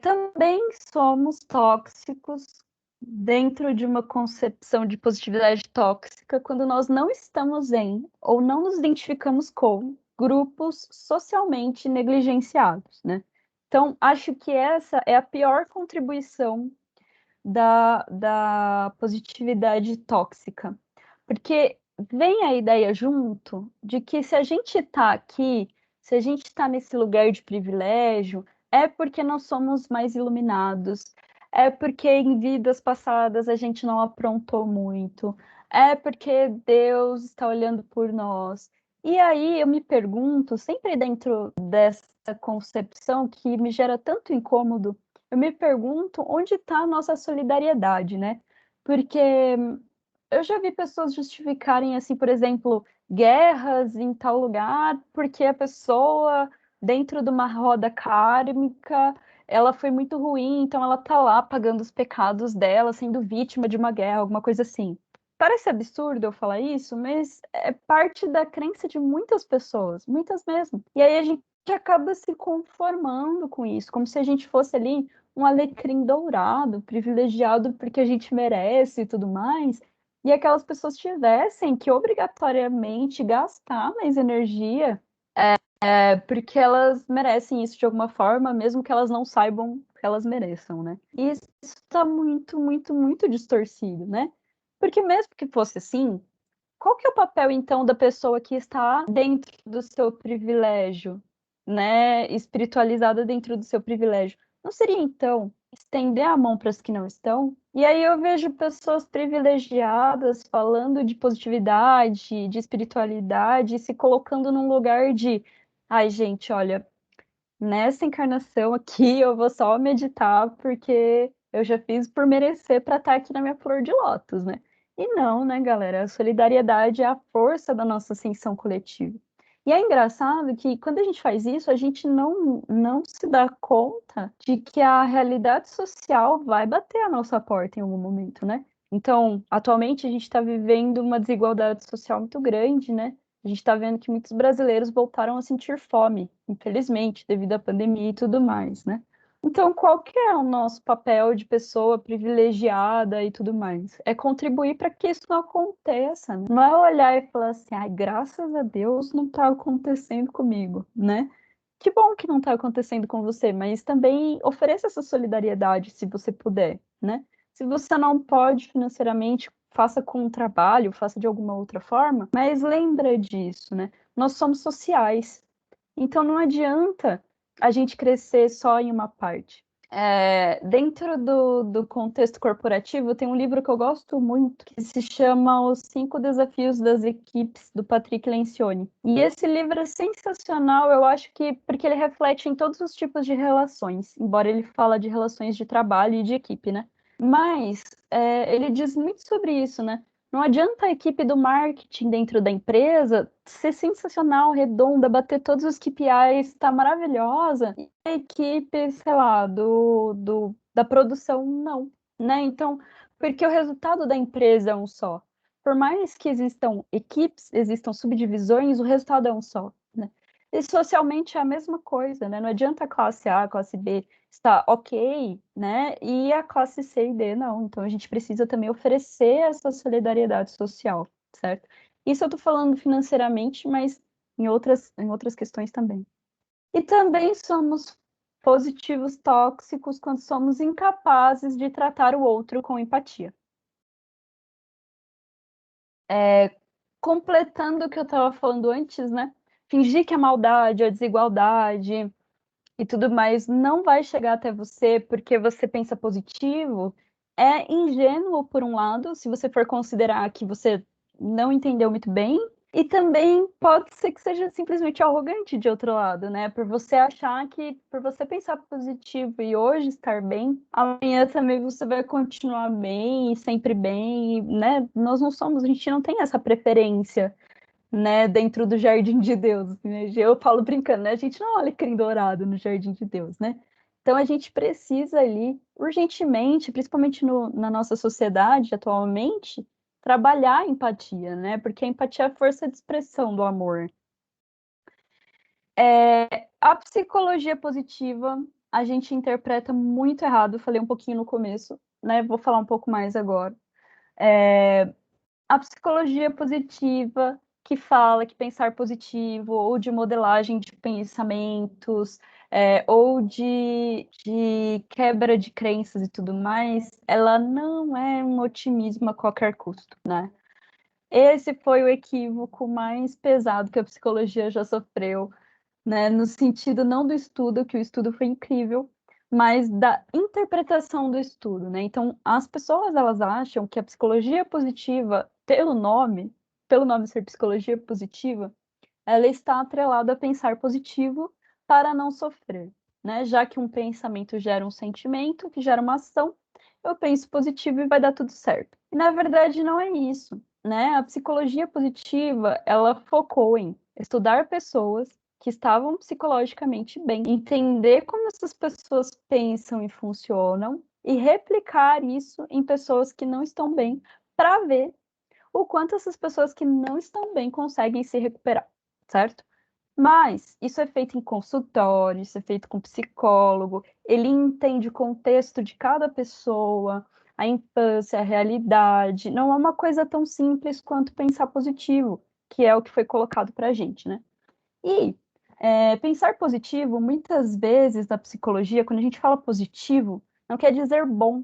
Também somos tóxicos dentro de uma concepção de positividade tóxica quando nós não estamos em ou não nos identificamos com grupos socialmente negligenciados, né? Então, acho que essa é a pior contribuição da positividade tóxica, porque vem a ideia junto de que se a gente está aqui, se a gente está nesse lugar de privilégio, é porque nós somos mais iluminados, é porque em vidas passadas a gente não aprontou muito, é porque Deus está olhando por nós. E aí eu me pergunto, sempre dentro dessa concepção que me gera tanto incômodo, eu me pergunto onde está a nossa solidariedade, né? Porque eu já vi pessoas justificarem, assim, por exemplo, guerras em tal lugar, porque a pessoa, dentro de uma roda kármica, ela foi muito ruim, então ela tá lá pagando os pecados dela, sendo vítima de uma guerra, alguma coisa assim. Parece absurdo eu falar isso, mas é parte da crença de muitas pessoas, muitas mesmo. E aí a gente acaba se conformando com isso, como se a gente fosse ali um alecrim dourado, privilegiado porque a gente merece e tudo mais, e aquelas pessoas tivessem que obrigatoriamente gastar mais energia, porque elas merecem isso de alguma forma, mesmo que elas não saibam que elas mereçam, né? E isso está muito, muito, muito distorcido, né? Porque mesmo que fosse assim, qual que é o papel, então, da pessoa que está dentro do seu privilégio, né? Espiritualizada dentro do seu privilégio? Não seria, então, estender a mão para as que não estão? E aí eu vejo pessoas privilegiadas falando de positividade, de espiritualidade, se colocando num lugar de, ai, gente, olha, nessa encarnação aqui eu vou só meditar porque eu já fiz por merecer para estar aqui na minha flor de lótus, né? E não, né, galera? A solidariedade é a força da nossa ascensão coletiva. E é engraçado que quando a gente faz isso, a gente não se dá conta de que a realidade social vai bater a nossa porta em algum momento, né? Então, atualmente a gente está vivendo uma desigualdade social muito grande, né? A gente está vendo que muitos brasileiros voltaram a sentir fome, infelizmente, devido à pandemia e tudo mais, né? Então, qual que é o nosso papel de pessoa privilegiada e tudo mais? É contribuir para que isso não aconteça, né? Não é olhar e falar assim, ai, graças a Deus não está acontecendo comigo, né? Que bom que não está acontecendo com você, mas também ofereça essa solidariedade se você puder, né? Se você não pode financeiramente, faça com um trabalho, faça de alguma outra forma, mas lembra disso, né? Nós somos sociais, então não adianta a gente crescer só em uma parte. Dentro do contexto corporativo, tem um livro que eu gosto muito, que se chama Os 5 Desafios das Equipes, do Patrick Lencioni. E esse livro é sensacional, eu acho que porque ele reflete em todos os tipos de relações, embora ele fala de relações de trabalho e de equipe, né? Mas ele diz muito sobre isso, né? Não adianta a equipe do marketing dentro da empresa ser sensacional, redonda, bater todos os KPIs, estar maravilhosa, e a equipe, sei lá, da produção, não, né? Então, porque o resultado da empresa é um só. Por mais que existam equipes, existam subdivisões, o resultado é um só, né? E socialmente é a mesma coisa, né? Não adianta a classe A, a classe B está ok, né? E a classe C e D não. Então a gente precisa também oferecer essa solidariedade social, certo? Isso eu estou falando financeiramente, mas em outras questões também. E também somos positivos tóxicos quando somos incapazes de tratar o outro com empatia. Completando o que eu estava falando antes, né? Fingir que a maldade, a desigualdade, e tudo mais não vai chegar até você porque você pensa positivo, é ingênuo por um lado, se você for considerar que você não entendeu muito bem, e também pode ser que seja simplesmente arrogante de outro lado, né? Por você achar que, por você pensar positivo e hoje estar bem, amanhã também você vai continuar bem e sempre bem, né? Nós não somos, a gente não tem essa preferência, né, dentro do jardim de Deus, né? Eu falo brincando, né? A gente não olha alecrim dourado no jardim de Deus, né? Então a gente precisa ali, urgentemente, principalmente na nossa sociedade atualmente, trabalhar a empatia, né? Porque a empatia é a força de expressão do amor. A psicologia positiva a gente interpreta muito errado, falei um pouquinho no começo, né? Vou falar um pouco mais agora. A psicologia positiva, que fala que pensar positivo, ou de modelagem de pensamentos, ou de quebra de crenças e tudo mais, ela não é um otimismo a qualquer custo, né? Esse foi o equívoco mais pesado que a psicologia já sofreu, né? No sentido não do estudo, que o estudo foi incrível, mas da interpretação do estudo, né? Então, as pessoas elas acham que a psicologia positiva, pelo nome ser psicologia positiva, ela está atrelada a pensar positivo para não sofrer, né? Já que um pensamento gera um sentimento, que gera uma ação, eu penso positivo e vai dar tudo certo. E na verdade não é isso, né? A psicologia positiva, ela focou em estudar pessoas que estavam psicologicamente bem, entender como essas pessoas pensam e funcionam e replicar isso em pessoas que não estão bem, para ver o quanto essas pessoas que não estão bem conseguem se recuperar, certo? Mas isso é feito em consultório, isso é feito com psicólogo, ele entende o contexto de cada pessoa, a infância, a realidade. Não é uma coisa tão simples quanto pensar positivo, que é o que foi colocado para a gente, né? E pensar positivo, muitas vezes na psicologia, quando a gente fala positivo, não quer dizer bom,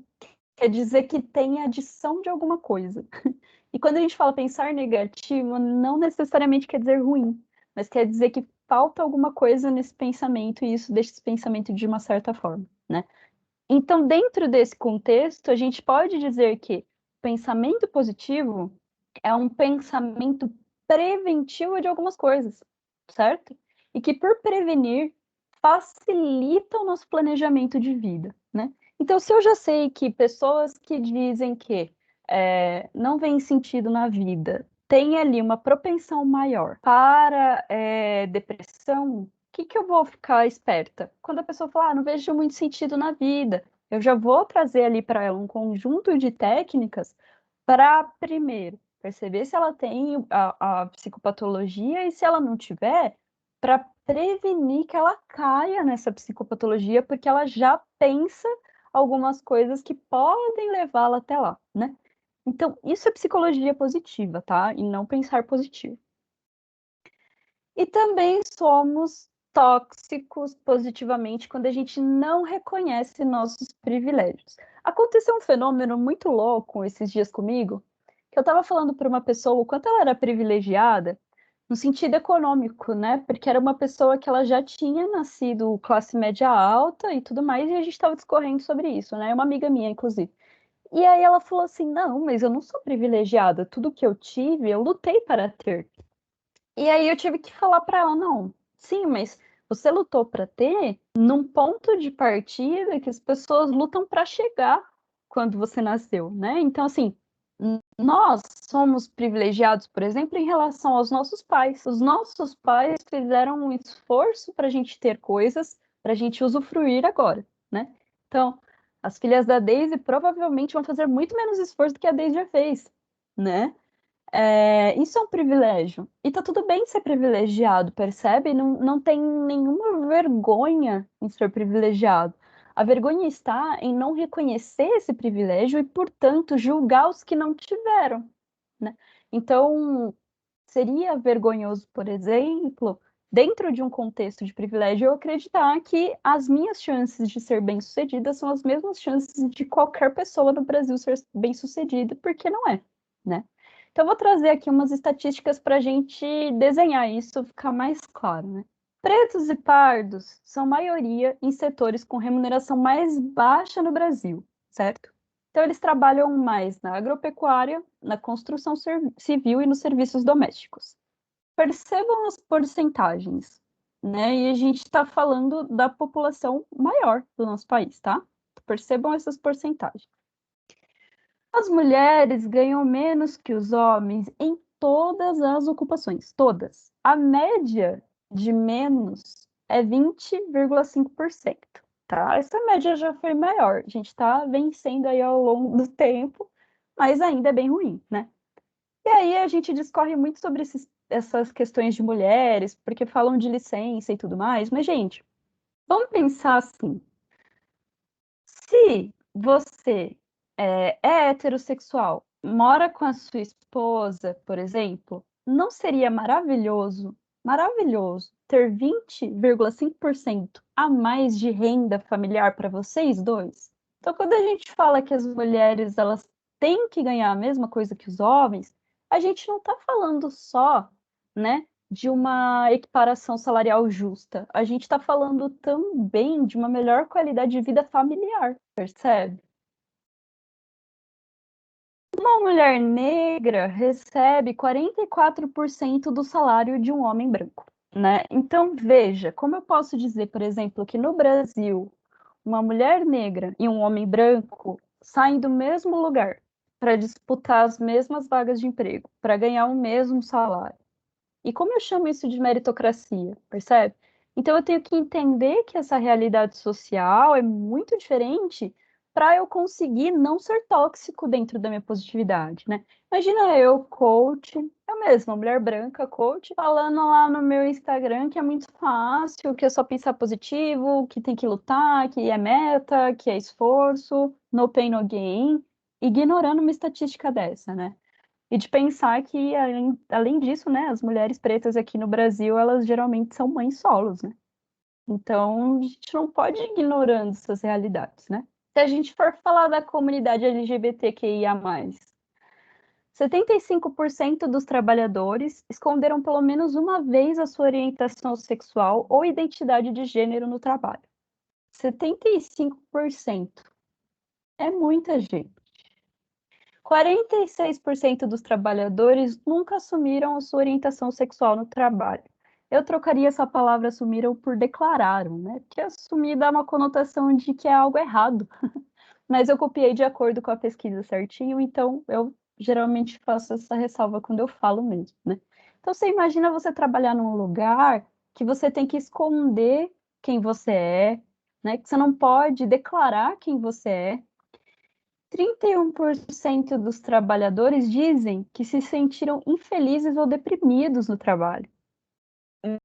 quer dizer que tem adição de alguma coisa. E quando a gente fala pensar negativo, não necessariamente quer dizer ruim, mas quer dizer que falta alguma coisa nesse pensamento e isso deixa esse pensamento de uma certa forma, né? Então, dentro desse contexto, a gente pode dizer que pensamento positivo é um pensamento preventivo de algumas coisas, certo? E que, por prevenir, facilita o nosso planejamento de vida, né? Então, se eu já sei que pessoas que dizem que não veem sentido na vida tem ali uma propensão maior para depressão, o que eu vou ficar esperta? Quando a pessoa fala, não vejo muito sentido na vida, eu já vou trazer ali para ela um conjunto de técnicas para, primeiro, perceber se ela tem a psicopatologia e se ela não tiver, para prevenir que ela caia nessa psicopatologia, porque ela já pensa algumas coisas que podem levá-la até lá, né? Então, isso é psicologia positiva, tá? E não pensar positivo. E também somos tóxicos positivamente quando a gente não reconhece nossos privilégios. Aconteceu um fenômeno muito louco esses dias comigo, que eu estava falando para uma pessoa o quanto ela era privilegiada no sentido econômico, né? Porque era uma pessoa que ela já tinha nascido classe média alta e tudo mais, e a gente estava discorrendo sobre isso, né? Uma amiga minha, inclusive. E aí ela falou assim: não, mas eu não sou privilegiada, tudo que eu tive, eu lutei para ter. E aí eu tive que falar para ela: não, sim, mas você lutou para ter num ponto de partida que as pessoas lutam para chegar quando você nasceu, né? Então, assim, nós somos privilegiados, por exemplo, em relação aos nossos pais. Os nossos pais fizeram um esforço para a gente ter coisas, para a gente usufruir agora, né? Então, as filhas da Daisy provavelmente vão fazer muito menos esforço do que a Daisy já fez, né? Isso é um privilégio. E tá tudo bem ser privilegiado, percebe? Não tem nenhuma vergonha em ser privilegiado. A vergonha está em não reconhecer esse privilégio e, portanto, julgar os que não tiveram, né? Então, seria vergonhoso, por exemplo, dentro de um contexto de privilégio, eu acreditar que as minhas chances de ser bem-sucedida são as mesmas chances de qualquer pessoa no Brasil ser bem-sucedida, porque não é, né? Então, eu vou trazer aqui umas estatísticas para a gente desenhar isso, ficar mais claro, né? Pretos e pardos são maioria em setores com remuneração mais baixa no Brasil, certo? Então, eles trabalham mais na agropecuária, na construção civil e nos serviços domésticos. Percebam as porcentagens, né? E a gente está falando da população maior do nosso país, tá? Percebam essas porcentagens. As mulheres ganham menos que os homens em todas as ocupações, todas. A média de menos é 20,5%, tá? Essa média já foi maior. A gente está vencendo aí ao longo do tempo, mas ainda é bem ruim, né? E aí a gente discorre muito sobre essas questões de mulheres, porque falam de licença e tudo mais, mas, gente, vamos pensar assim: se você é heterossexual, mora com a sua esposa, por exemplo, não seria maravilhoso, maravilhoso, ter 20,5% a mais de renda familiar para vocês dois? Então, quando a gente fala que as mulheres elas têm que ganhar a mesma coisa que os homens, a gente não está falando só, né, de uma equiparação salarial justa. A gente está falando também de uma melhor qualidade de vida familiar, percebe? Uma mulher negra recebe 44% do salário de um homem branco, né? Então, veja, como eu posso dizer, por exemplo, que no Brasil, uma mulher negra e um homem branco saem do mesmo lugar para disputar as mesmas vagas de emprego, para ganhar o mesmo salário. E como eu chamo isso de meritocracia, percebe? Então eu tenho que entender que essa realidade social é muito diferente para eu conseguir não ser tóxico dentro da minha positividade, né? Imagina eu, coach, eu mesma, mulher branca, coach, falando lá no meu Instagram que é muito fácil, que é só pensar positivo, que tem que lutar, que é meta, que é esforço, no pain, no gain, ignorando uma estatística dessa, né? E de pensar que, além disso, né, as mulheres pretas aqui no Brasil, elas geralmente são mães solos, né? Então, a gente não pode ir ignorando essas realidades, né? Se a gente for falar da comunidade LGBTQIA+, 75% dos trabalhadores esconderam pelo menos uma vez a sua orientação sexual ou identidade de gênero no trabalho. 75%. É muita gente. 46% dos trabalhadores nunca assumiram a sua orientação sexual no trabalho. Eu trocaria essa palavra assumiram por declararam, né? Porque assumir dá uma conotação de que é algo errado. Mas eu copiei de acordo com a pesquisa certinho, então eu geralmente faço essa ressalva quando eu falo mesmo, né? Então, você imagina você trabalhar num lugar que você tem que esconder quem você é, né? Que você não pode declarar quem você é. 31% dos trabalhadores dizem que se sentiram infelizes ou deprimidos no trabalho.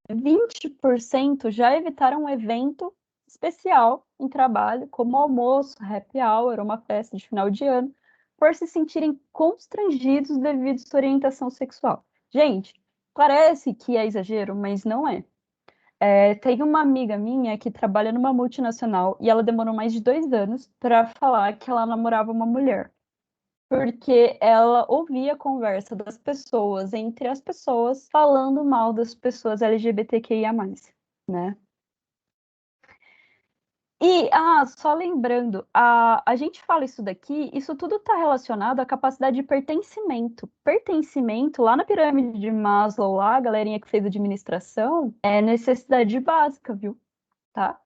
20% já evitaram um evento especial em trabalho, como almoço, happy hour, uma festa de final de ano, por se sentirem constrangidos devido à sua orientação sexual. Gente, parece que é exagero, mas não é. Tem uma amiga minha que trabalha numa multinacional e ela demorou mais de 2 anos para falar que ela namorava uma mulher. Porque ela ouvia a conversa das pessoas, entre as pessoas, falando mal das pessoas LGBTQIA+, né? E, só lembrando, a gente fala isso daqui, isso tudo está relacionado à capacidade de pertencimento. Pertencimento, lá na pirâmide de Maslow, lá, a galerinha que fez administração, é necessidade básica, viu? Tá?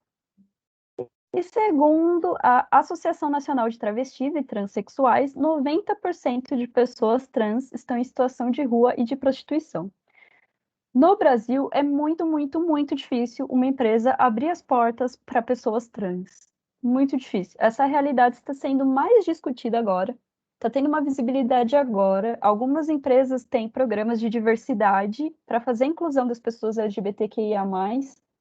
E segundo a Associação Nacional de Travestis e Transsexuais, 90% de pessoas trans estão em situação de rua e de prostituição. No Brasil, é muito, muito, muito difícil uma empresa abrir as portas para pessoas trans. Muito difícil. Essa realidade está sendo mais discutida agora, está tendo uma visibilidade agora. Algumas empresas têm programas de diversidade para fazer a inclusão das pessoas LGBTQIA+,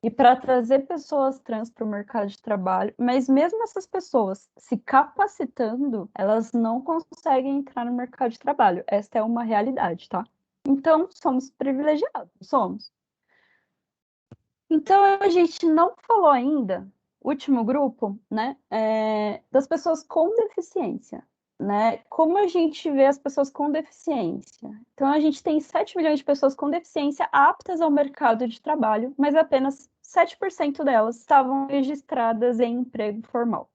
e para trazer pessoas trans para o mercado de trabalho, mas mesmo essas pessoas se capacitando, elas não conseguem entrar no mercado de trabalho. Esta é uma realidade, tá? Então, somos privilegiados, somos. Então, a gente não falou ainda, último grupo, né, das pessoas com deficiência, né? Como a gente vê as pessoas com deficiência? Então, a gente tem 7 milhões de pessoas com deficiência aptas ao mercado de trabalho, mas apenas 7% delas estavam registradas em emprego formal.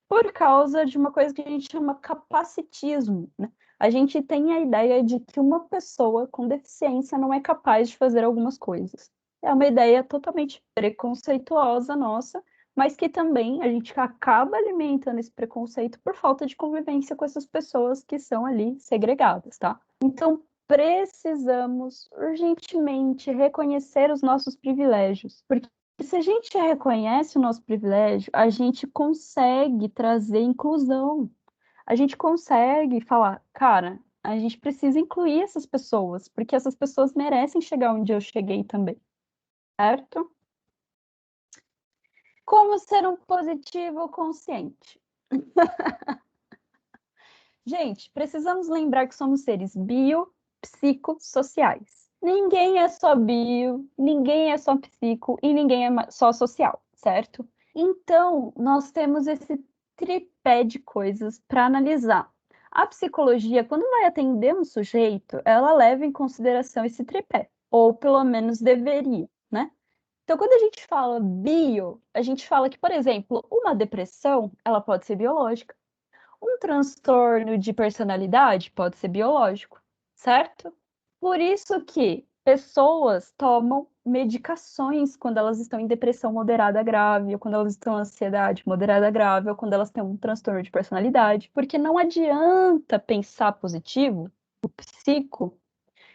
Por causa de uma coisa que a gente chama capacitismo, né? A gente tem a ideia de que uma pessoa com deficiência não é capaz de fazer algumas coisas. É uma ideia totalmente preconceituosa nossa, mas que também a gente acaba alimentando esse preconceito por falta de convivência com essas pessoas que são ali segregadas, tá? Então, precisamos urgentemente reconhecer os nossos privilégios, porque se a gente reconhece o nosso privilégio, a gente consegue trazer inclusão. A gente consegue falar, cara, a gente precisa incluir essas pessoas, porque essas pessoas merecem chegar onde eu cheguei também, certo? Como ser um positivo consciente? Gente, precisamos lembrar que somos seres biopsicossociais. Ninguém é só bio, ninguém é só psico e ninguém é só social, certo? Então, nós temos esse tripé de coisas para analisar. A psicologia, quando vai atender um sujeito, ela leva em consideração esse tripé, ou pelo menos deveria, né? Então, quando a gente fala bio, a gente fala que, por exemplo, uma depressão, ela pode ser biológica. Um transtorno de personalidade pode ser biológico, certo? Por isso que pessoas tomam medicações quando elas estão em depressão moderada grave, ou quando elas estão em ansiedade moderada grave, ou quando elas têm um transtorno de personalidade, porque não adianta pensar positivo, o psico,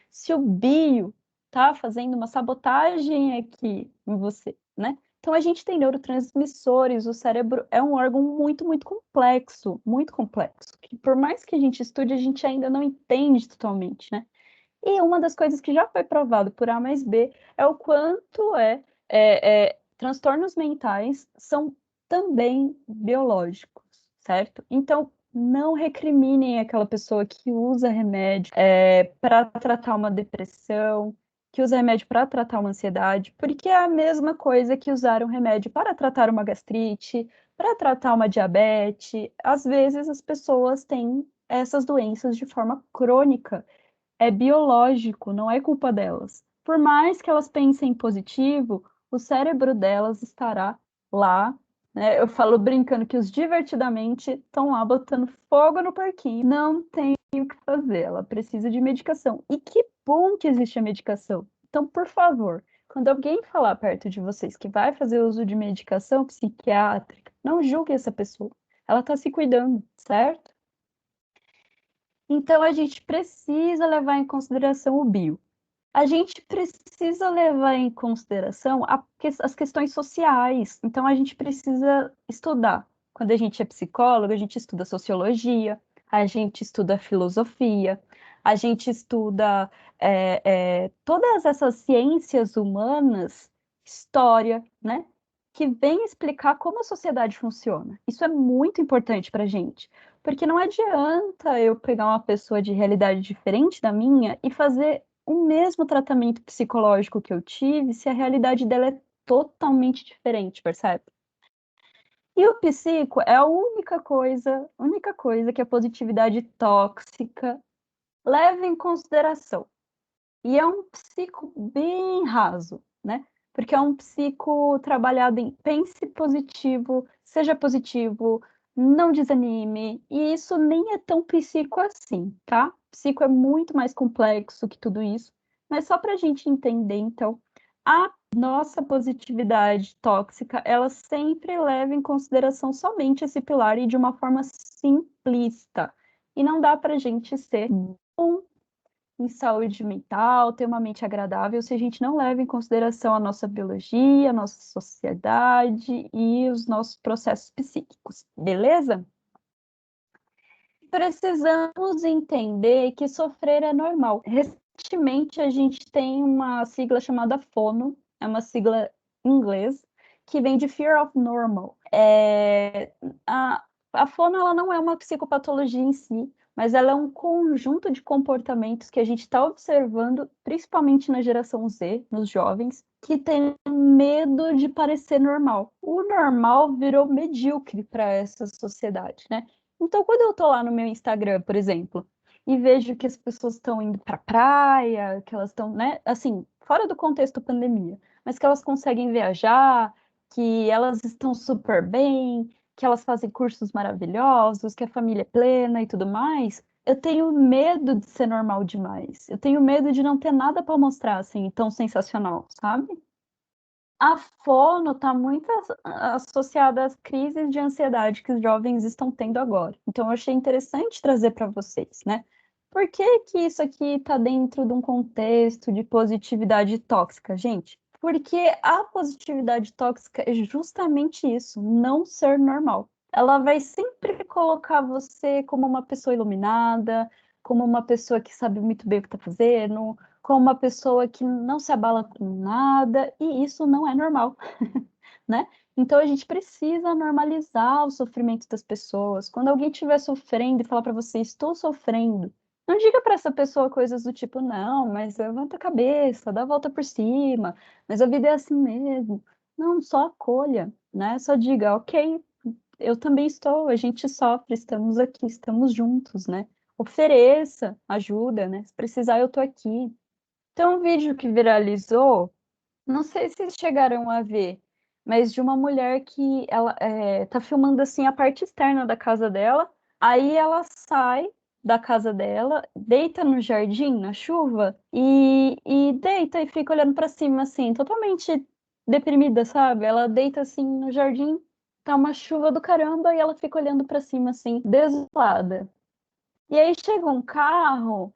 se o bio tá fazendo uma sabotagem aqui em você, né? Então a gente tem neurotransmissores, o cérebro é um órgão muito, muito complexo, que por mais que a gente estude, a gente ainda não entende totalmente, né? E uma das coisas que já foi provado por A mais B é o quanto transtornos mentais são também biológicos, certo? Então, não recriminem aquela pessoa que usa remédio para tratar uma depressão, que usa remédio para tratar uma ansiedade, porque é a mesma coisa que usar um remédio para tratar uma gastrite, para tratar uma diabetes. Às vezes, as pessoas têm essas doenças de forma crônica, é biológico, não é culpa delas. Por mais que elas pensem positivo, o cérebro delas estará lá, né? Eu falo brincando que os divertidamente estão lá botando fogo no parquinho. Não tem o que fazer, ela precisa de medicação. E que bom que existe a medicação. Então, por favor, quando alguém falar perto de vocês que vai fazer uso de medicação psiquiátrica, não julgue essa pessoa. Ela está se cuidando, certo? Então, a gente precisa levar em consideração o bio. A gente precisa levar em consideração as questões sociais. Então, a gente precisa estudar. Quando a gente é psicólogo, a gente estuda sociologia, a gente estuda filosofia, a gente estuda todas essas ciências humanas, história, né? Que vem explicar como a sociedade funciona. Isso é muito importante para a gente. Porque não adianta eu pegar uma pessoa de realidade diferente da minha e fazer o mesmo tratamento psicológico que eu tive se a realidade dela é totalmente diferente, percebe? E o psico é a única coisa que a positividade tóxica leva em consideração. E é um psico bem raso, né? Porque é um psico trabalhado em pense positivo, seja positivo, não desanime. E isso nem é tão psico assim, tá? Psico é muito mais complexo que tudo isso. Mas só para a gente entender, então, a nossa positividade tóxica, ela sempre leva em consideração somente esse pilar e de uma forma simplista. E não dá para a gente ser um em saúde mental, ter uma mente agradável, se a gente não leva em consideração a nossa biologia, a nossa sociedade e os nossos processos psíquicos, beleza? Precisamos entender que sofrer é normal. Recentemente, a gente tem uma sigla chamada FONO, é uma sigla em inglês, que vem de Fear of Normal. A FONO ela não é uma psicopatologia em si, mas ela é um conjunto de comportamentos que a gente está observando, principalmente na geração Z, nos jovens, que tem medo de parecer normal. O normal virou medíocre para essa sociedade, né? Então, quando eu estou lá no meu Instagram, por exemplo, e vejo que as pessoas estão indo para a praia, que elas estão, né, assim, fora do contexto pandemia, mas que elas conseguem viajar, que elas estão super bem, que elas fazem cursos maravilhosos, que a família é plena e tudo mais, eu tenho medo de ser normal demais. Eu tenho medo de não ter nada para mostrar assim tão sensacional, sabe? A fono está muito associada às crises de ansiedade que os jovens estão tendo agora. Então, eu achei interessante trazer para vocês, né? Por que que isso aqui está dentro de um contexto de positividade tóxica, gente? Porque a positividade tóxica é justamente isso, não ser normal. Ela vai sempre colocar você como uma pessoa iluminada, como uma pessoa que sabe muito bem o que está fazendo, como uma pessoa que não se abala com nada, e isso não é normal, né? Então a gente precisa normalizar o sofrimento das pessoas. Quando alguém estiver sofrendo e falar para você, estou sofrendo, não diga para essa pessoa coisas do tipo, não, mas levanta a cabeça, dá a volta por cima, mas a vida é assim mesmo. Não, só acolha, né? Só diga, ok, eu também estou, a gente sofre, estamos aqui, estamos juntos, né? Ofereça ajuda, né? Se precisar, eu tô aqui. Tem um vídeo que viralizou, não sei se vocês chegaram a ver, mas de uma mulher que ela tá filmando assim a parte externa da casa dela, aí ela sai da casa dela, deita no jardim na chuva e deita e fica olhando para cima assim, totalmente deprimida, sabe? Ela deita assim no jardim, tá uma chuva do caramba e ela fica olhando para cima assim, desolada. E aí chega um carro,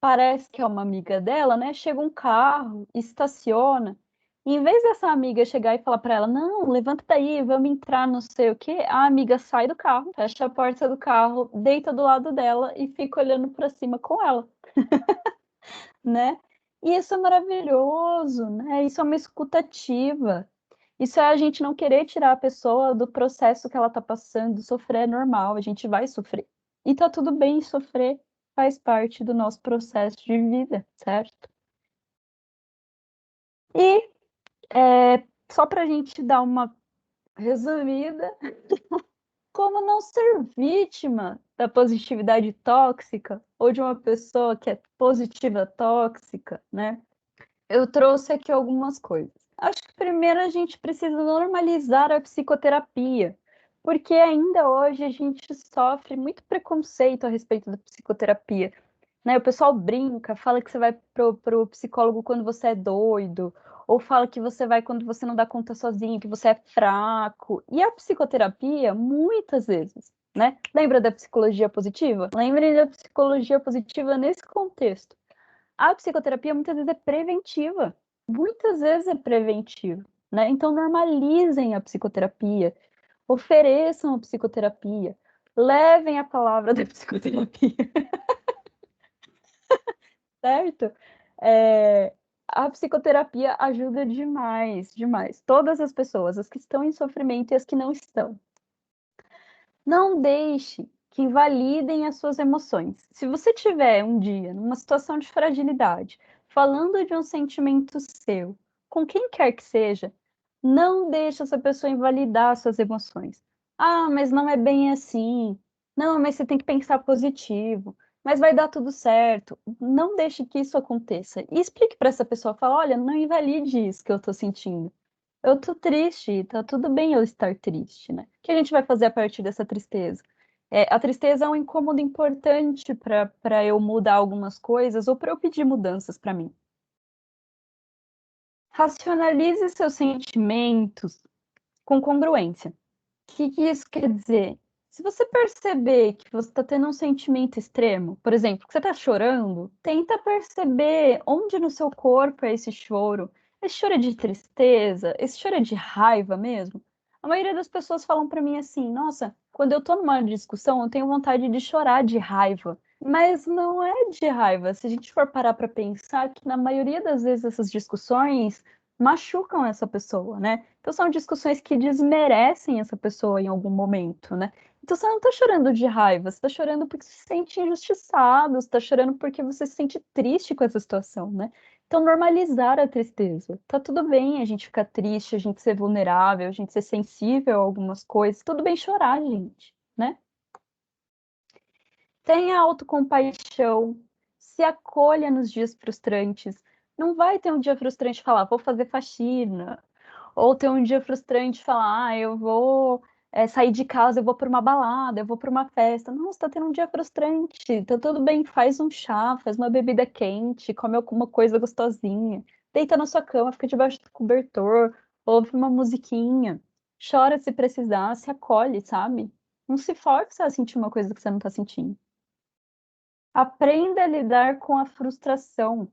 parece que é uma amiga dela, né? Chega um carro, estaciona. E em vez dessa amiga chegar e falar para ela, não, levanta daí, vamos entrar, não sei o quê, a amiga sai do carro, fecha a porta do carro, deita do lado dela e fica olhando para cima com ela, né? E isso é maravilhoso, né? Isso é uma escutativa. Isso é a gente não querer tirar a pessoa do processo que ela está passando. Sofrer é normal, a gente vai sofrer. E tá tudo bem sofrer, faz parte do nosso processo de vida, certo? E só para a gente dar uma resumida, como não ser vítima da positividade tóxica ou de uma pessoa que é positiva tóxica, né? Eu trouxe aqui algumas coisas. Acho que primeiro a gente precisa normalizar a psicoterapia, porque ainda hoje a gente sofre muito preconceito a respeito da psicoterapia, né? O pessoal brinca, fala que você vai pro psicólogo quando você é doido, ou fala que você vai quando você não dá conta sozinho, que você é fraco. E a psicoterapia, muitas vezes, né? Lembra da psicologia positiva? Lembrem da psicologia positiva nesse contexto. A psicoterapia muitas vezes é preventiva. Muitas vezes é preventiva, né? Então normalizem a psicoterapia, ofereçam a psicoterapia, levem a palavra da psicoterapia, certo? A psicoterapia ajuda demais, demais. Todas as pessoas, as que estão em sofrimento e as que não estão. Não deixe que invalidem as suas emoções. Se você tiver um dia numa situação de fragilidade, falando de um sentimento seu, com quem quer que seja, não deixe essa pessoa invalidar suas emoções. Ah, mas não é bem assim. Não, mas você tem que pensar positivo. Mas vai dar tudo certo. Não deixe que isso aconteça. E explique para essa pessoa, fala, olha, não invalide isso que eu estou sentindo. Eu tô triste, tá tudo bem eu estar triste, né? O que a gente vai fazer a partir dessa tristeza? A tristeza é um incômodo importante para eu mudar algumas coisas ou para eu pedir mudanças para mim. Racionalize seus sentimentos com congruência. O que isso quer dizer? Se você perceber que você está tendo um sentimento extremo, por exemplo, que você está chorando, tenta perceber onde no seu corpo é esse choro. Esse choro é de tristeza? Esse choro é de raiva mesmo? A maioria das pessoas falam para mim assim: nossa, quando eu estou numa discussão, eu tenho vontade de chorar de raiva. Mas não é de raiva. Se a gente for parar para pensar que na maioria das vezes essas discussões machucam essa pessoa, né? Então são discussões que desmerecem essa pessoa em algum momento, né? Então você não tá chorando de raiva, você tá chorando porque se sente injustiçado, você tá chorando porque você se sente triste com essa situação, né? Então normalizar a tristeza. Tá tudo bem a gente ficar triste, a gente ser vulnerável, a gente ser sensível a algumas coisas, tudo bem chorar, gente, né? Tenha autocompaixão, se acolha nos dias frustrantes. Não vai ter um dia frustrante e falar, vou fazer faxina, ou ter um dia frustrante e falar, eu vou sair de casa, eu vou para uma balada, eu vou para uma festa. Não, você está tendo um dia frustrante, tá tudo bem, faz um chá, faz uma bebida quente, come alguma coisa gostosinha, deita na sua cama, fica debaixo do cobertor, ouve uma musiquinha, chora se precisar, se acolhe, sabe? Não se força a sentir uma coisa que você não está sentindo. Aprenda a lidar com a frustração.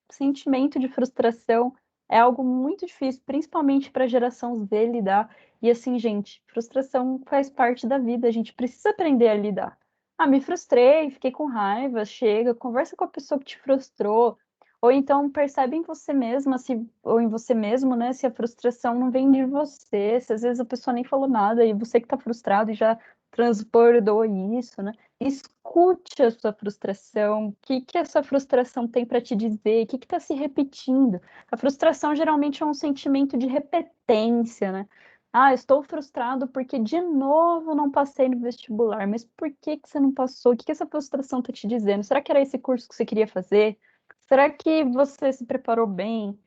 O sentimento de frustração é algo muito difícil, principalmente para a geração Z lidar. E assim, gente, frustração faz parte da vida, a gente precisa aprender a lidar. Ah, me frustrei, fiquei com raiva, chega, conversa com a pessoa que te frustrou, ou então percebe em você mesma, ou em você mesmo, né, se a frustração não vem de você, se às vezes a pessoa nem falou nada e você que está frustrado e já transbordou isso, né? Escute a sua frustração, o que que essa frustração tem para te dizer, o que está se repetindo. A frustração geralmente é um sentimento de repetência, né? Ah, estou frustrado porque de novo não passei no vestibular, mas por que que você não passou? O que que essa frustração está te dizendo? Será que era esse curso que você queria fazer? Será que você se preparou bem?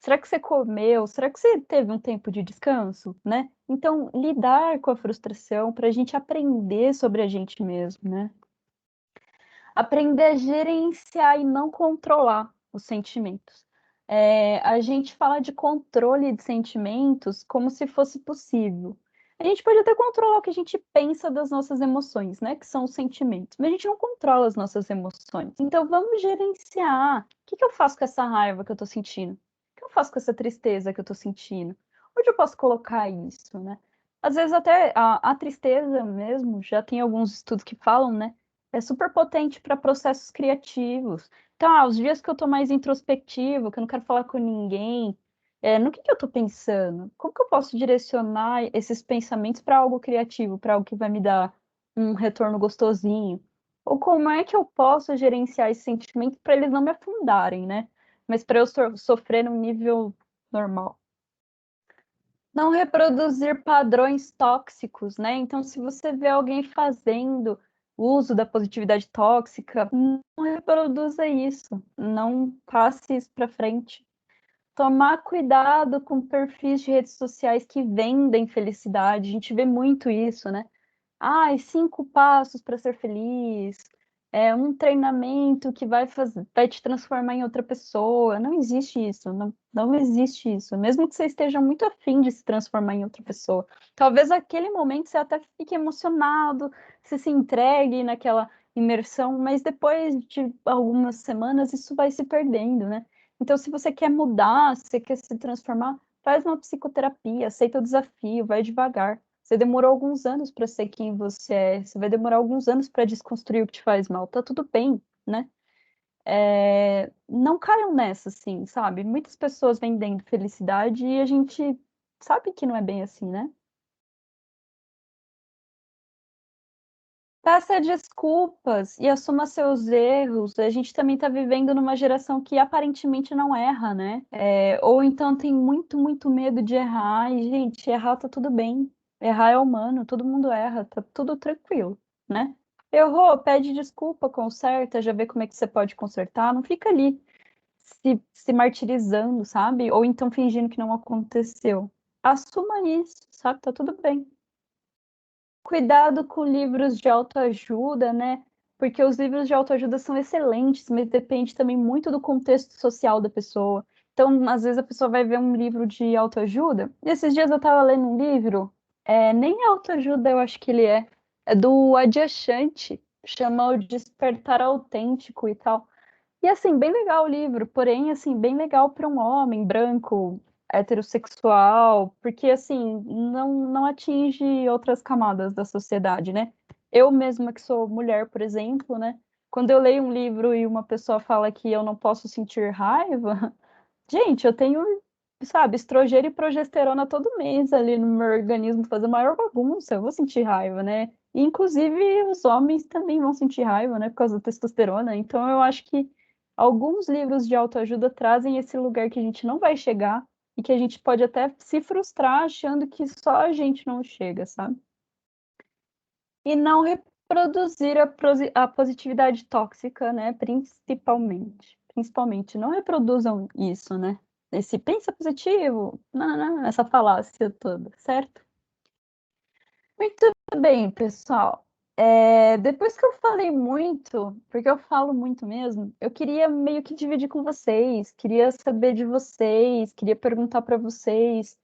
Será que você comeu? Será que você teve um tempo de descanso, né? Então, lidar com a frustração para a gente aprender sobre a gente mesmo, né? Aprender a gerenciar e não controlar os sentimentos. A gente fala de controle de sentimentos como se fosse possível. A gente pode até controlar o que a gente pensa das nossas emoções, né? Que são os sentimentos, mas a gente não controla as nossas emoções. Então vamos gerenciar. O que que eu faço com essa raiva que eu tô sentindo? O que eu faço com essa tristeza que eu tô sentindo? Onde eu posso colocar isso, né? Às vezes até a tristeza mesmo, já tem alguns estudos que falam, né? É super potente para processos criativos. Então, os dias que eu estou mais introspectivo, que eu não quero falar com ninguém, no que eu estou pensando? Como que eu posso direcionar esses pensamentos para algo criativo, para algo que vai me dar um retorno gostosinho? Ou como é que eu posso gerenciar esse sentimento para eles não me afundarem, né? Mas para eu sofrer num nível normal. Não reproduzir padrões tóxicos, né? Então, se você vê alguém fazendo uso da positividade tóxica, não reproduza isso, não passe isso para frente. Tomar cuidado com perfis de redes sociais que vendem felicidade, a gente vê muito isso, né? Ai, 5 passos para ser feliz. é um treinamento que vai te transformar em outra pessoa. Não existe isso, não existe isso. Mesmo que você esteja muito afim de se transformar em outra pessoa. Talvez naquele momento você até fique emocionado, você se entregue naquela imersão, mas depois de algumas semanas isso vai se perdendo, né? Então, se você quer mudar, se você quer se transformar, faz uma psicoterapia, aceita o desafio, vai devagar. Você demorou alguns anos para ser quem você é, você vai demorar alguns anos para desconstruir o que te faz mal, tá tudo bem, né? Não caiam nessa, assim, sabe? Muitas pessoas vendendo felicidade e a gente sabe que não é bem assim, né? Peça desculpas e assuma seus erros. A gente também está vivendo numa geração que aparentemente não erra, né? Ou então tem muito, muito medo de errar. E, gente, errar tá tudo bem. Errar é humano, todo mundo erra, tá tudo tranquilo, né? Errou, pede desculpa, conserta, já vê como é que você pode consertar. Não fica ali se martirizando, sabe? Ou então fingindo que não aconteceu. Assuma isso, sabe? Tá tudo bem. Cuidado com livros de autoajuda, né? Porque os livros de autoajuda são excelentes, mas depende também muito do contexto social da pessoa. Então, às vezes a pessoa vai ver um livro de autoajuda. E esses dias eu estava lendo um livro, nem autoajuda eu acho que ele é do Adyashanti, chama O Despertar Autêntico e tal. E assim, bem legal o livro, porém, assim, bem legal para um homem branco, heterossexual, porque assim, não atinge outras camadas da sociedade, né? Eu mesma que sou mulher, por exemplo, né? Quando eu leio um livro e uma pessoa fala que eu não posso sentir raiva, gente, eu tenho, sabe, estrogênio e progesterona todo mês ali no meu organismo, fazer maior bagunça, eu vou sentir raiva, né? E, inclusive, os homens também vão sentir raiva, né, por causa da testosterona. Então, eu acho que alguns livros de autoajuda trazem esse lugar que a gente não vai chegar e que a gente pode até se frustrar achando que só a gente não chega, sabe? E não reproduzir a positividade tóxica, né? Principalmente. Principalmente, não reproduzam isso, né? Esse pensa positivo, não, essa falácia toda, certo? Muito bem, pessoal. Depois que eu falei muito, porque eu falo muito mesmo, eu queria meio que dividir com vocês, queria saber de vocês, queria perguntar para vocês,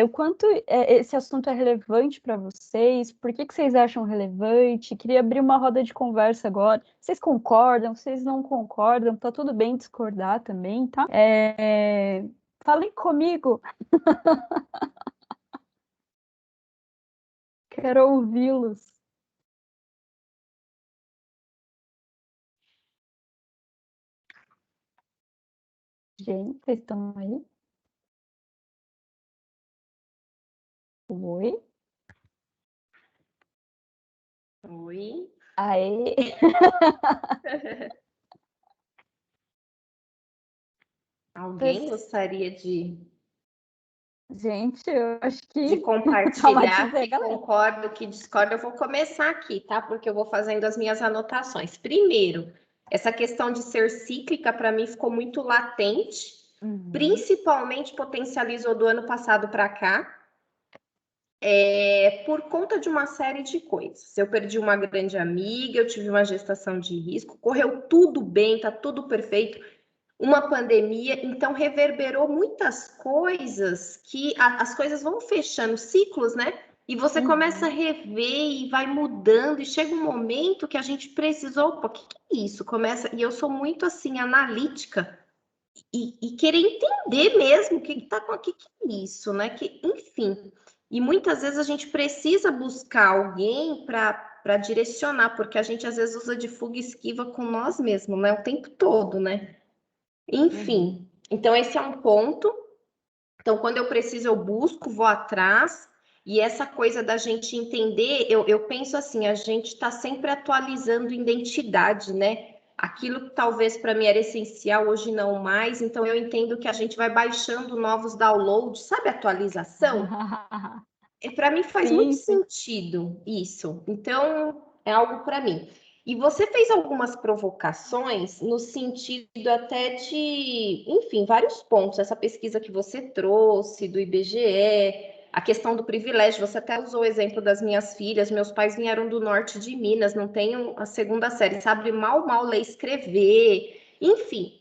o quanto esse assunto é relevante para vocês, por que que vocês acham relevante? Queria abrir uma roda de conversa agora. Vocês concordam? Vocês não concordam? Tá tudo bem discordar também, tá? Falem comigo, quero ouvi-los. Gente, vocês estão aí? Oi? Oi. Aê! Alguém Pes- gostaria Gente, eu acho de que compartilhar traumatizei a que galera. concordo, que discordo? Eu vou começar aqui, tá? Porque eu vou fazendo as minhas anotações. Primeiro, essa questão de ser cíclica para mim ficou muito latente, Uhum. principalmente potencializou do ano passado para cá. Por conta de uma série de coisas. Eu perdi uma grande amiga, eu tive uma gestação de risco, correu tudo bem, tá tudo perfeito. Uma pandemia, então reverberou muitas coisas que as coisas vão fechando ciclos, né? E você começa a Uhum. rever e vai mudando, e chega um momento que a gente precisa, opa, o que é isso? Começa, e eu sou muito assim, analítica, e querer entender mesmo o que tá com que é isso, né? Que, enfim. E muitas vezes a gente precisa buscar alguém para direcionar, porque a gente às vezes usa de fuga e esquiva com nós mesmos, né? O tempo todo, né? Uhum. Enfim. Então, esse é um ponto. Então, quando eu preciso, eu busco, vou atrás. E essa coisa da gente entender, eu penso assim, a gente está sempre atualizando identidade, né? Aquilo que talvez para mim era essencial, hoje não mais. Então, eu entendo que a gente vai baixando novos downloads, sabe, atualização? Para mim faz muito Sim, sim. sentido isso. Então, é algo para mim. E você fez algumas provocações no sentido até de, enfim, vários pontos. Essa pesquisa que você trouxe do IBGE. A questão do privilégio, você até usou o exemplo das minhas filhas, meus pais vieram do norte de Minas, não têm a segunda série, sabe mal ler e escrever, enfim,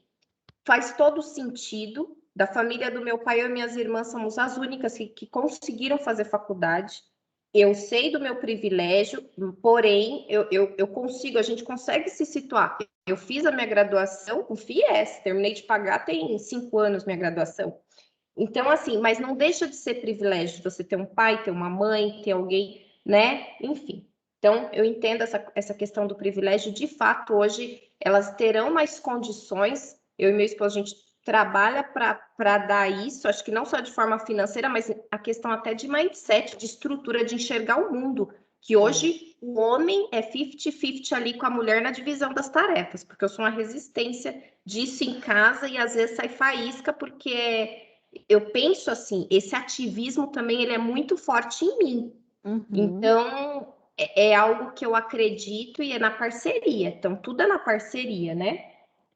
faz todo sentido. Da família do meu pai, eu e minhas irmãs somos as únicas que conseguiram fazer faculdade. Eu sei do meu privilégio, porém, eu consigo, a gente consegue se situar. Eu fiz a minha graduação com FIES, terminei de pagar tem 5 anos minha graduação. Então, assim, mas não deixa de ser privilégio você ter um pai, ter uma mãe, ter alguém, né? Enfim. Então, eu entendo essa questão do privilégio. De fato, hoje, elas terão mais condições. Eu e meu esposo, a gente trabalha para dar isso, acho que não só de forma financeira, mas a questão até de mindset, de estrutura, de enxergar o mundo. Que hoje o homem é 50-50 ali com a mulher na divisão das tarefas, porque eu sou uma resistência disso em casa e às vezes sai faísca, porque eu penso assim, esse ativismo também ele é muito forte em mim. Então, é algo que eu acredito e é na parceria. Então, tudo é na parceria, né?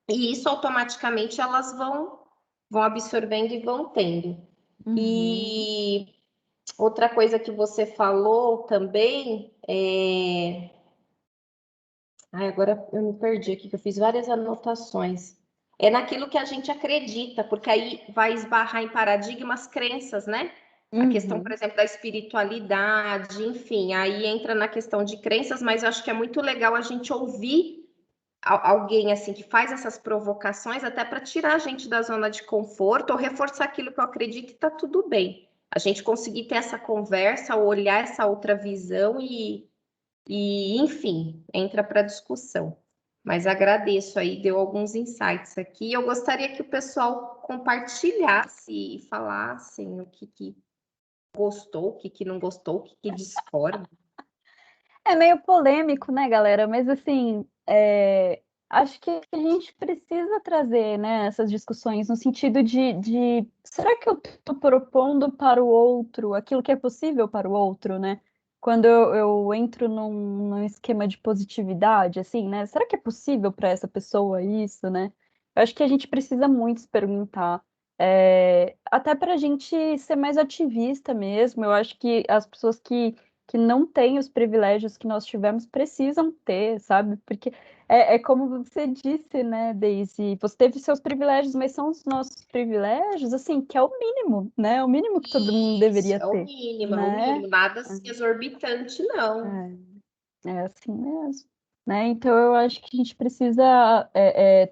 E isso automaticamente elas vão absorvendo e vão tendo. E outra coisa que você falou também agora eu me perdi aqui, que eu fiz várias anotações. É naquilo que a gente acredita, porque aí vai esbarrar em paradigmas, crenças, né? A questão, por exemplo, da espiritualidade, enfim, aí entra na questão de crenças, mas eu acho que é muito legal a gente ouvir alguém assim que faz essas provocações até para tirar a gente da zona de conforto ou reforçar aquilo que eu acredito e tá tudo bem. A gente conseguir ter essa conversa, olhar essa outra visão e enfim, entra para discussão. Mas agradeço aí, deu alguns insights aqui. Eu gostaria que o pessoal compartilhasse e falassem o que gostou, o que não gostou, o que discorda. É meio polêmico, né, galera? Mas assim, acho que a gente precisa trazer, né, essas discussões no sentido de será que eu estou propondo para o outro aquilo que é possível para o outro, né? Quando eu entro num esquema de positividade, assim, né? Será que é possível para essa pessoa isso, né? Eu acho que a gente precisa muito se perguntar. Até para a gente ser mais ativista mesmo. Eu acho que as pessoas que não têm os privilégios que nós tivemos precisam ter, sabe? Porque é como você disse, né, Daisy? Você teve seus privilégios, mas são os nossos privilégios, assim, que é o mínimo, né? É o mínimo que todo mundo deveria É o ter, mínimo, é o né? mínimo. Nada assim exorbitante, não. É assim mesmo. Né? Então, eu acho que a gente precisa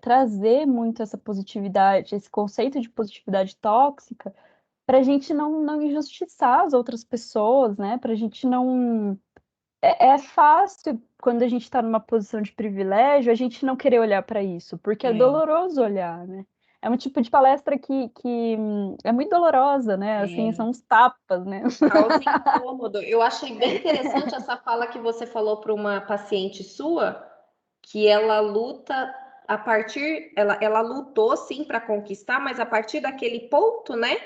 trazer muito essa positividade, esse conceito de positividade tóxica, para a gente não injustiçar as outras pessoas, né? Para a gente não. É fácil, quando a gente está numa posição de privilégio, a gente não querer olhar para isso, porque é doloroso olhar, né? É um tipo de palestra que é muito dolorosa, né? Assim, são uns tapas, né? Causa incômodo. Eu achei bem interessante essa fala que você falou para uma paciente sua, que ela luta a partir, ela lutou sim para conquistar, mas a partir daquele ponto, né,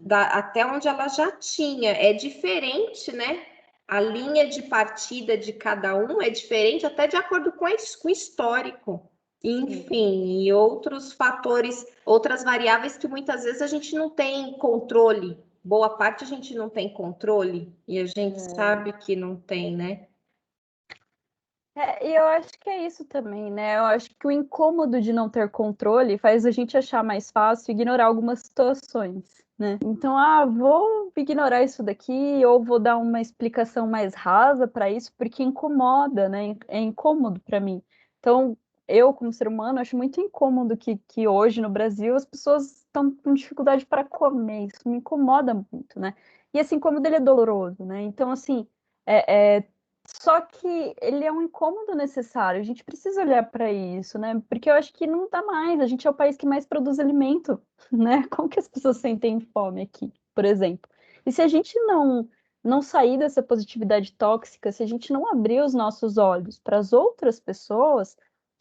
até onde ela já tinha, é diferente, né? A linha de partida de cada um é diferente, até de acordo com o histórico. Enfim, e outros fatores, outras variáveis que muitas vezes a gente não tem controle. Boa parte a gente não tem controle e a gente sabe que não tem, né? E eu acho que é isso também, né? Eu acho que o incômodo de não ter controle faz a gente achar mais fácil ignorar algumas situações, né? Então, vou ignorar isso daqui, ou vou dar uma explicação mais rasa para isso, porque incomoda, né? É incômodo para mim. Então, eu, como ser humano, acho muito incômodo que hoje no Brasil as pessoas estão com dificuldade para comer. Isso me incomoda muito, né? E esse incômodo ele é doloroso, né? Então, assim, só que ele é um incômodo necessário, a gente precisa olhar para isso, né? Porque eu acho que não dá mais, a gente é o país que mais produz alimento, né? Como que as pessoas sentem fome aqui, por exemplo? E se a gente não sair dessa positividade tóxica, se a gente não abrir os nossos olhos para as outras pessoas,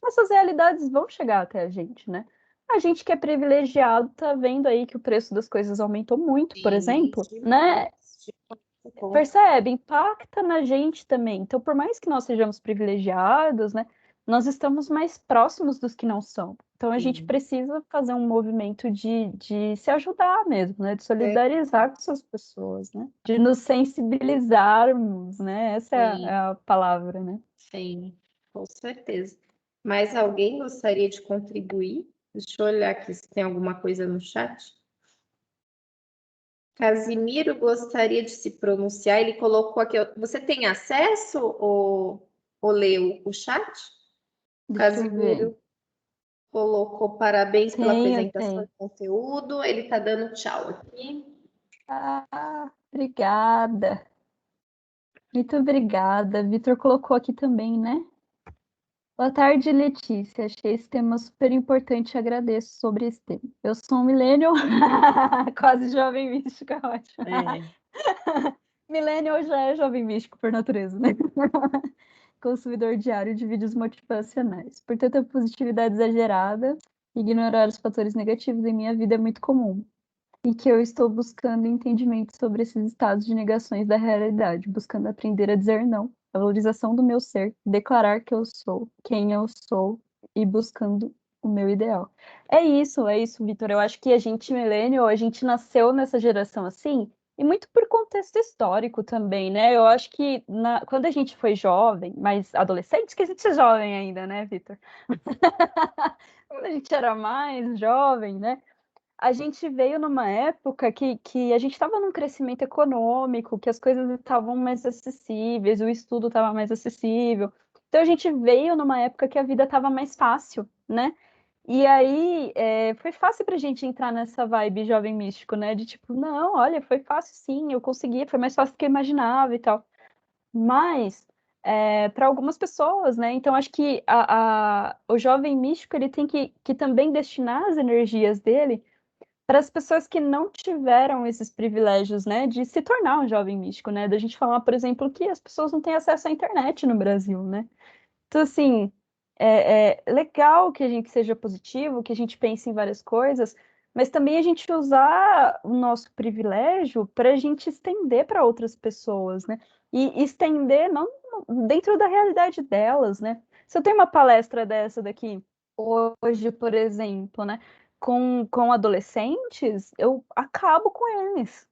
essas realidades vão chegar até a gente, né? A gente que é privilegiado tá vendo aí que o preço das coisas aumentou muito, por Sim, exemplo, né? demais. Percebe? Impacta na gente também. Então, por mais que nós sejamos privilegiados, né, nós estamos mais próximos dos que não são. Então, a gente Sim. precisa fazer um movimento de se ajudar mesmo, né? De solidarizar com essas pessoas, né? De nos sensibilizarmos, né? Essa é Sim, a palavra, né? sim, com certeza. Mais alguém gostaria de contribuir? Deixa eu olhar aqui se tem alguma coisa no chat. Casimiro gostaria de se pronunciar. Ele colocou aqui. Você tem acesso ou leu o chat? Deixa eu ver. Casimiro colocou parabéns pela apresentação Tenho. de conteúdo. Ele está dando tchau aqui. Obrigada. Muito obrigada. Vitor colocou aqui também, né? Boa tarde, Letícia. Achei esse tema super importante e agradeço sobre esse tema. Eu sou um millennial, quase jovem místico, é ótimo. Millennial já é jovem místico por natureza, né? Consumidor diário de vídeos motivacionais. Por tanta positividade exagerada, ignorar os fatores negativos em minha vida é muito comum. E que eu estou buscando entendimento sobre esses estados de negações da realidade, buscando aprender a dizer não, a valorização do meu ser, declarar que eu sou quem eu sou e buscando o meu ideal. É isso, Vitor. Eu acho que a gente, millennial, a gente nasceu nessa geração assim, e muito por contexto histórico também, né? Eu acho que quando a gente foi jovem, mas adolescente, esqueci de ser jovem ainda, né, Vitor? Quando a gente era mais jovem, né? A gente veio numa época que a gente estava num crescimento econômico, que as coisas estavam mais acessíveis, o estudo estava mais acessível. Então a gente veio numa época que a vida estava mais fácil, né? E aí foi fácil para a gente entrar nessa vibe jovem místico, né? De tipo, não, olha, foi fácil sim, eu consegui, foi mais fácil do que eu imaginava e tal. Mas para algumas pessoas, né? Então acho que o jovem místico ele tem que também destinar as energias dele para as pessoas que não tiveram esses privilégios, né, de se tornar um jovem místico, né, da gente falar, por exemplo, que as pessoas não têm acesso à internet no Brasil, né. Então, assim, é legal que a gente seja positivo, que a gente pense em várias coisas, mas também a gente usar o nosso privilégio para a gente estender para outras pessoas, né, e estender não dentro da realidade delas, né. Se eu tenho uma palestra dessa daqui hoje, por exemplo, né, com adolescentes, eu acabo com eles,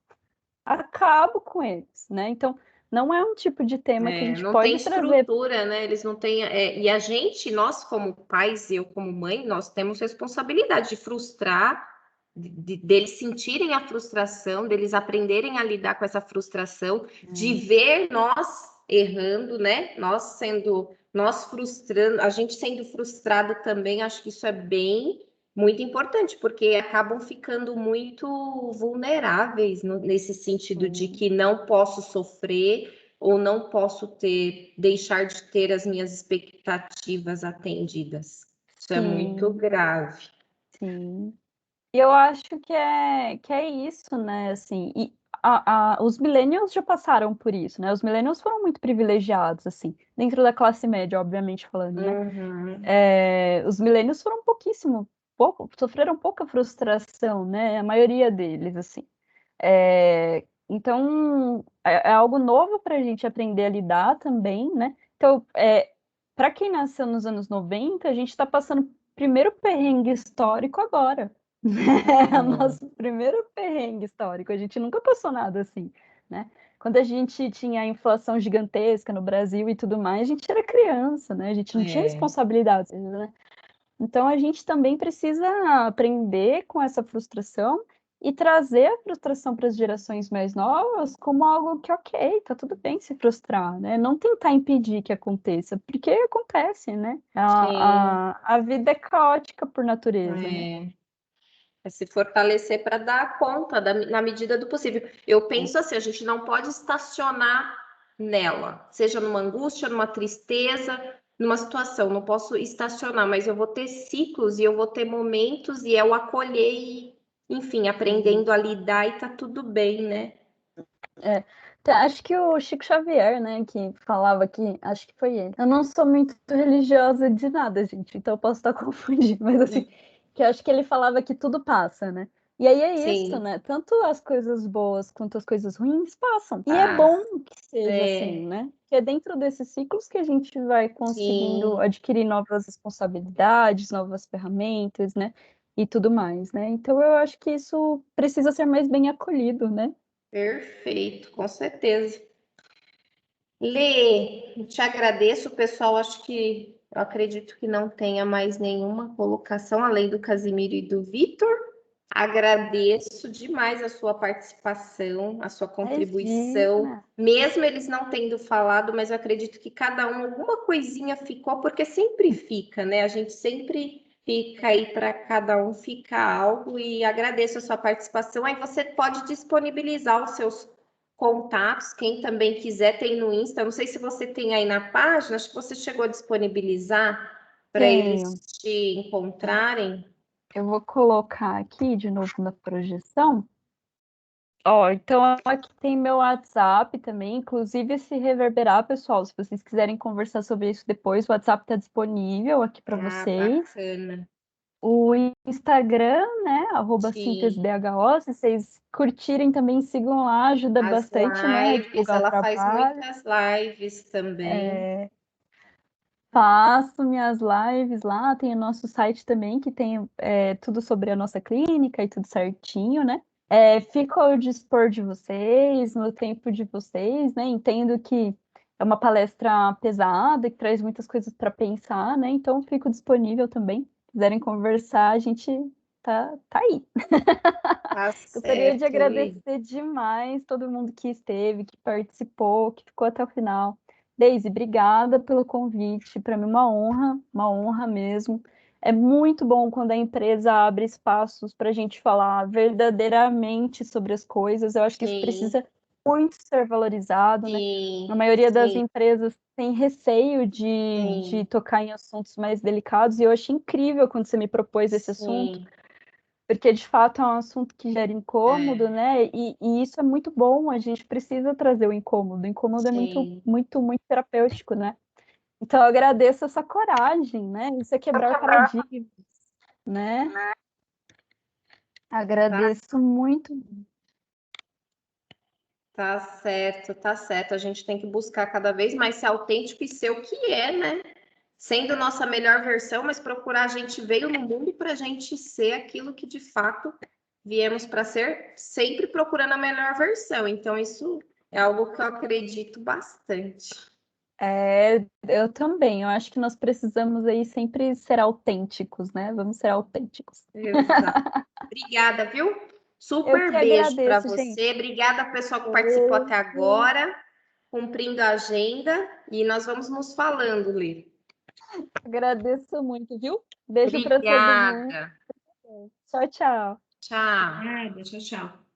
né? Então, não é um tipo de tema que a gente Não tem pode trazer. estrutura, né? Eles não têm. E a gente, nós como pais, eu como mãe, nós temos responsabilidade de frustrar, deles sentirem a frustração, deles aprenderem a lidar com essa frustração, de ver nós errando, né? Nós frustrando, a gente sendo frustrado também, acho que isso é bem muito importante, porque acabam ficando muito vulneráveis nesse sentido de que não posso sofrer ou não posso deixar de ter as minhas expectativas atendidas. Isso é muito Sim, grave. sim. E eu acho que é isso, né? Assim, e os millennials já passaram por isso, né? Os millennials foram muito privilegiados, assim, dentro da classe média, obviamente falando, né? Uhum. Os millennials foram sofreram pouca frustração, né? A maioria deles, assim. Então, é algo novo para a gente aprender a lidar também, né? Então, para quem nasceu nos anos 90, a gente está passando o primeiro perrengue histórico agora. É o nosso primeiro perrengue histórico. A gente nunca passou nada assim, né? Quando a gente tinha a inflação gigantesca no Brasil e tudo mais, a gente era criança, né? A gente não tinha responsabilidades, né? Então a gente também precisa aprender com essa frustração e trazer a frustração para as gerações mais novas como algo que, ok, tá tudo bem se frustrar, né? Não tentar impedir que aconteça, porque acontece, né? Sim. A vida é caótica por natureza, né? É se fortalecer para dar conta na medida do possível. Eu penso assim, a gente não pode estacionar nela, seja numa angústia, numa tristeza, numa situação. Não posso estacionar, mas eu vou ter ciclos e eu vou ter momentos e é o acolher e, enfim, aprendendo a lidar e tá tudo bem, né? Acho que o Chico Xavier, né, que falava que, acho que foi ele. Eu não sou muito religiosa de nada, gente, então eu posso estar confundindo, mas assim, que eu acho que ele falava que tudo passa, né? E aí é isso, Sim. né? Tanto as coisas boas quanto as coisas ruins passam. E é bom que seja assim, né? Que é dentro desses ciclos que a gente vai conseguindo sim, adquirir novas responsabilidades, novas ferramentas, né? E tudo mais, né? Então eu acho que isso precisa ser mais bem acolhido, né? perfeito, com certeza. Lê, eu te agradeço, pessoal. Acho que eu acredito que não tenha mais nenhuma colocação além do Casimiro e do Vitor. Agradeço demais a sua participação, a sua contribuição, Imagina. mesmo eles não tendo falado, mas eu acredito que cada um, alguma coisinha ficou, porque sempre fica, né? A gente sempre fica aí para cada um ficar algo e agradeço a sua participação. Aí você pode disponibilizar os seus contatos, quem também quiser, tem no Insta. Eu não sei se você tem aí na página, acho que você chegou a disponibilizar para eles Tenho. te encontrarem. Eu vou colocar aqui de novo na projeção. Ó, então aqui tem meu WhatsApp também, inclusive se reverberar, pessoal, se vocês quiserem conversar sobre isso depois, o WhatsApp está disponível aqui para Ah, vocês. bacana. O Instagram, né, Sim, @síntesbho, se vocês curtirem também, sigam lá, ajuda as bastante, né, a lives, divulgar o ela faz trabalho. muitas lives também. Faço minhas lives lá, tem o nosso site também, que tem tudo sobre a nossa clínica e tudo certinho, né? Fico ao dispor de vocês, no tempo de vocês, né? Entendo que é uma palestra pesada, que traz muitas coisas para pensar, né? Então, fico disponível também. Se quiserem conversar, a gente tá aí. Tá Gostaria de certo, Lê. agradecer demais todo mundo que esteve, que participou, que ficou até o final. Deise, obrigada pelo convite. Para mim, uma honra mesmo. É muito bom quando a empresa abre espaços para a gente falar verdadeiramente sobre as coisas. Eu acho que isso Sim, precisa muito ser valorizado, né? A sim, maioria das sim, empresas tem receio de sim, tocar em assuntos mais delicados, e eu achei incrível quando você me propôs esse assunto, sim. porque de fato é um assunto que gera incômodo, É, né? E isso é muito bom, a gente precisa trazer o incômodo. O incômodo é muito, sim. muito, muito terapêutico, né? Então eu agradeço essa coragem, né? Isso é quebrar paradigmas, né? Tá, Agradeço muito. tá certo, tá certo. A gente tem que buscar cada vez mais ser autêntico e ser o que é, né? Sendo nossa melhor versão, mas procurar, a gente veio no mundo para a gente ser aquilo que de fato viemos para ser, sempre procurando a melhor versão. Então, isso é algo que eu acredito bastante. Eu também, eu acho que nós precisamos aí sempre ser autênticos, né? Vamos ser autênticos. Exato. Obrigada, viu? Eu que Super beijo para agradeço, gente. você. Obrigada, pessoal, que participou até Beijo. agora, cumprindo a agenda. E nós vamos nos falando, Lê. Agradeço muito, viu? Beijo para todo mundo. Obrigada. Tchau, tchau. Tchau. Tchau, tchau.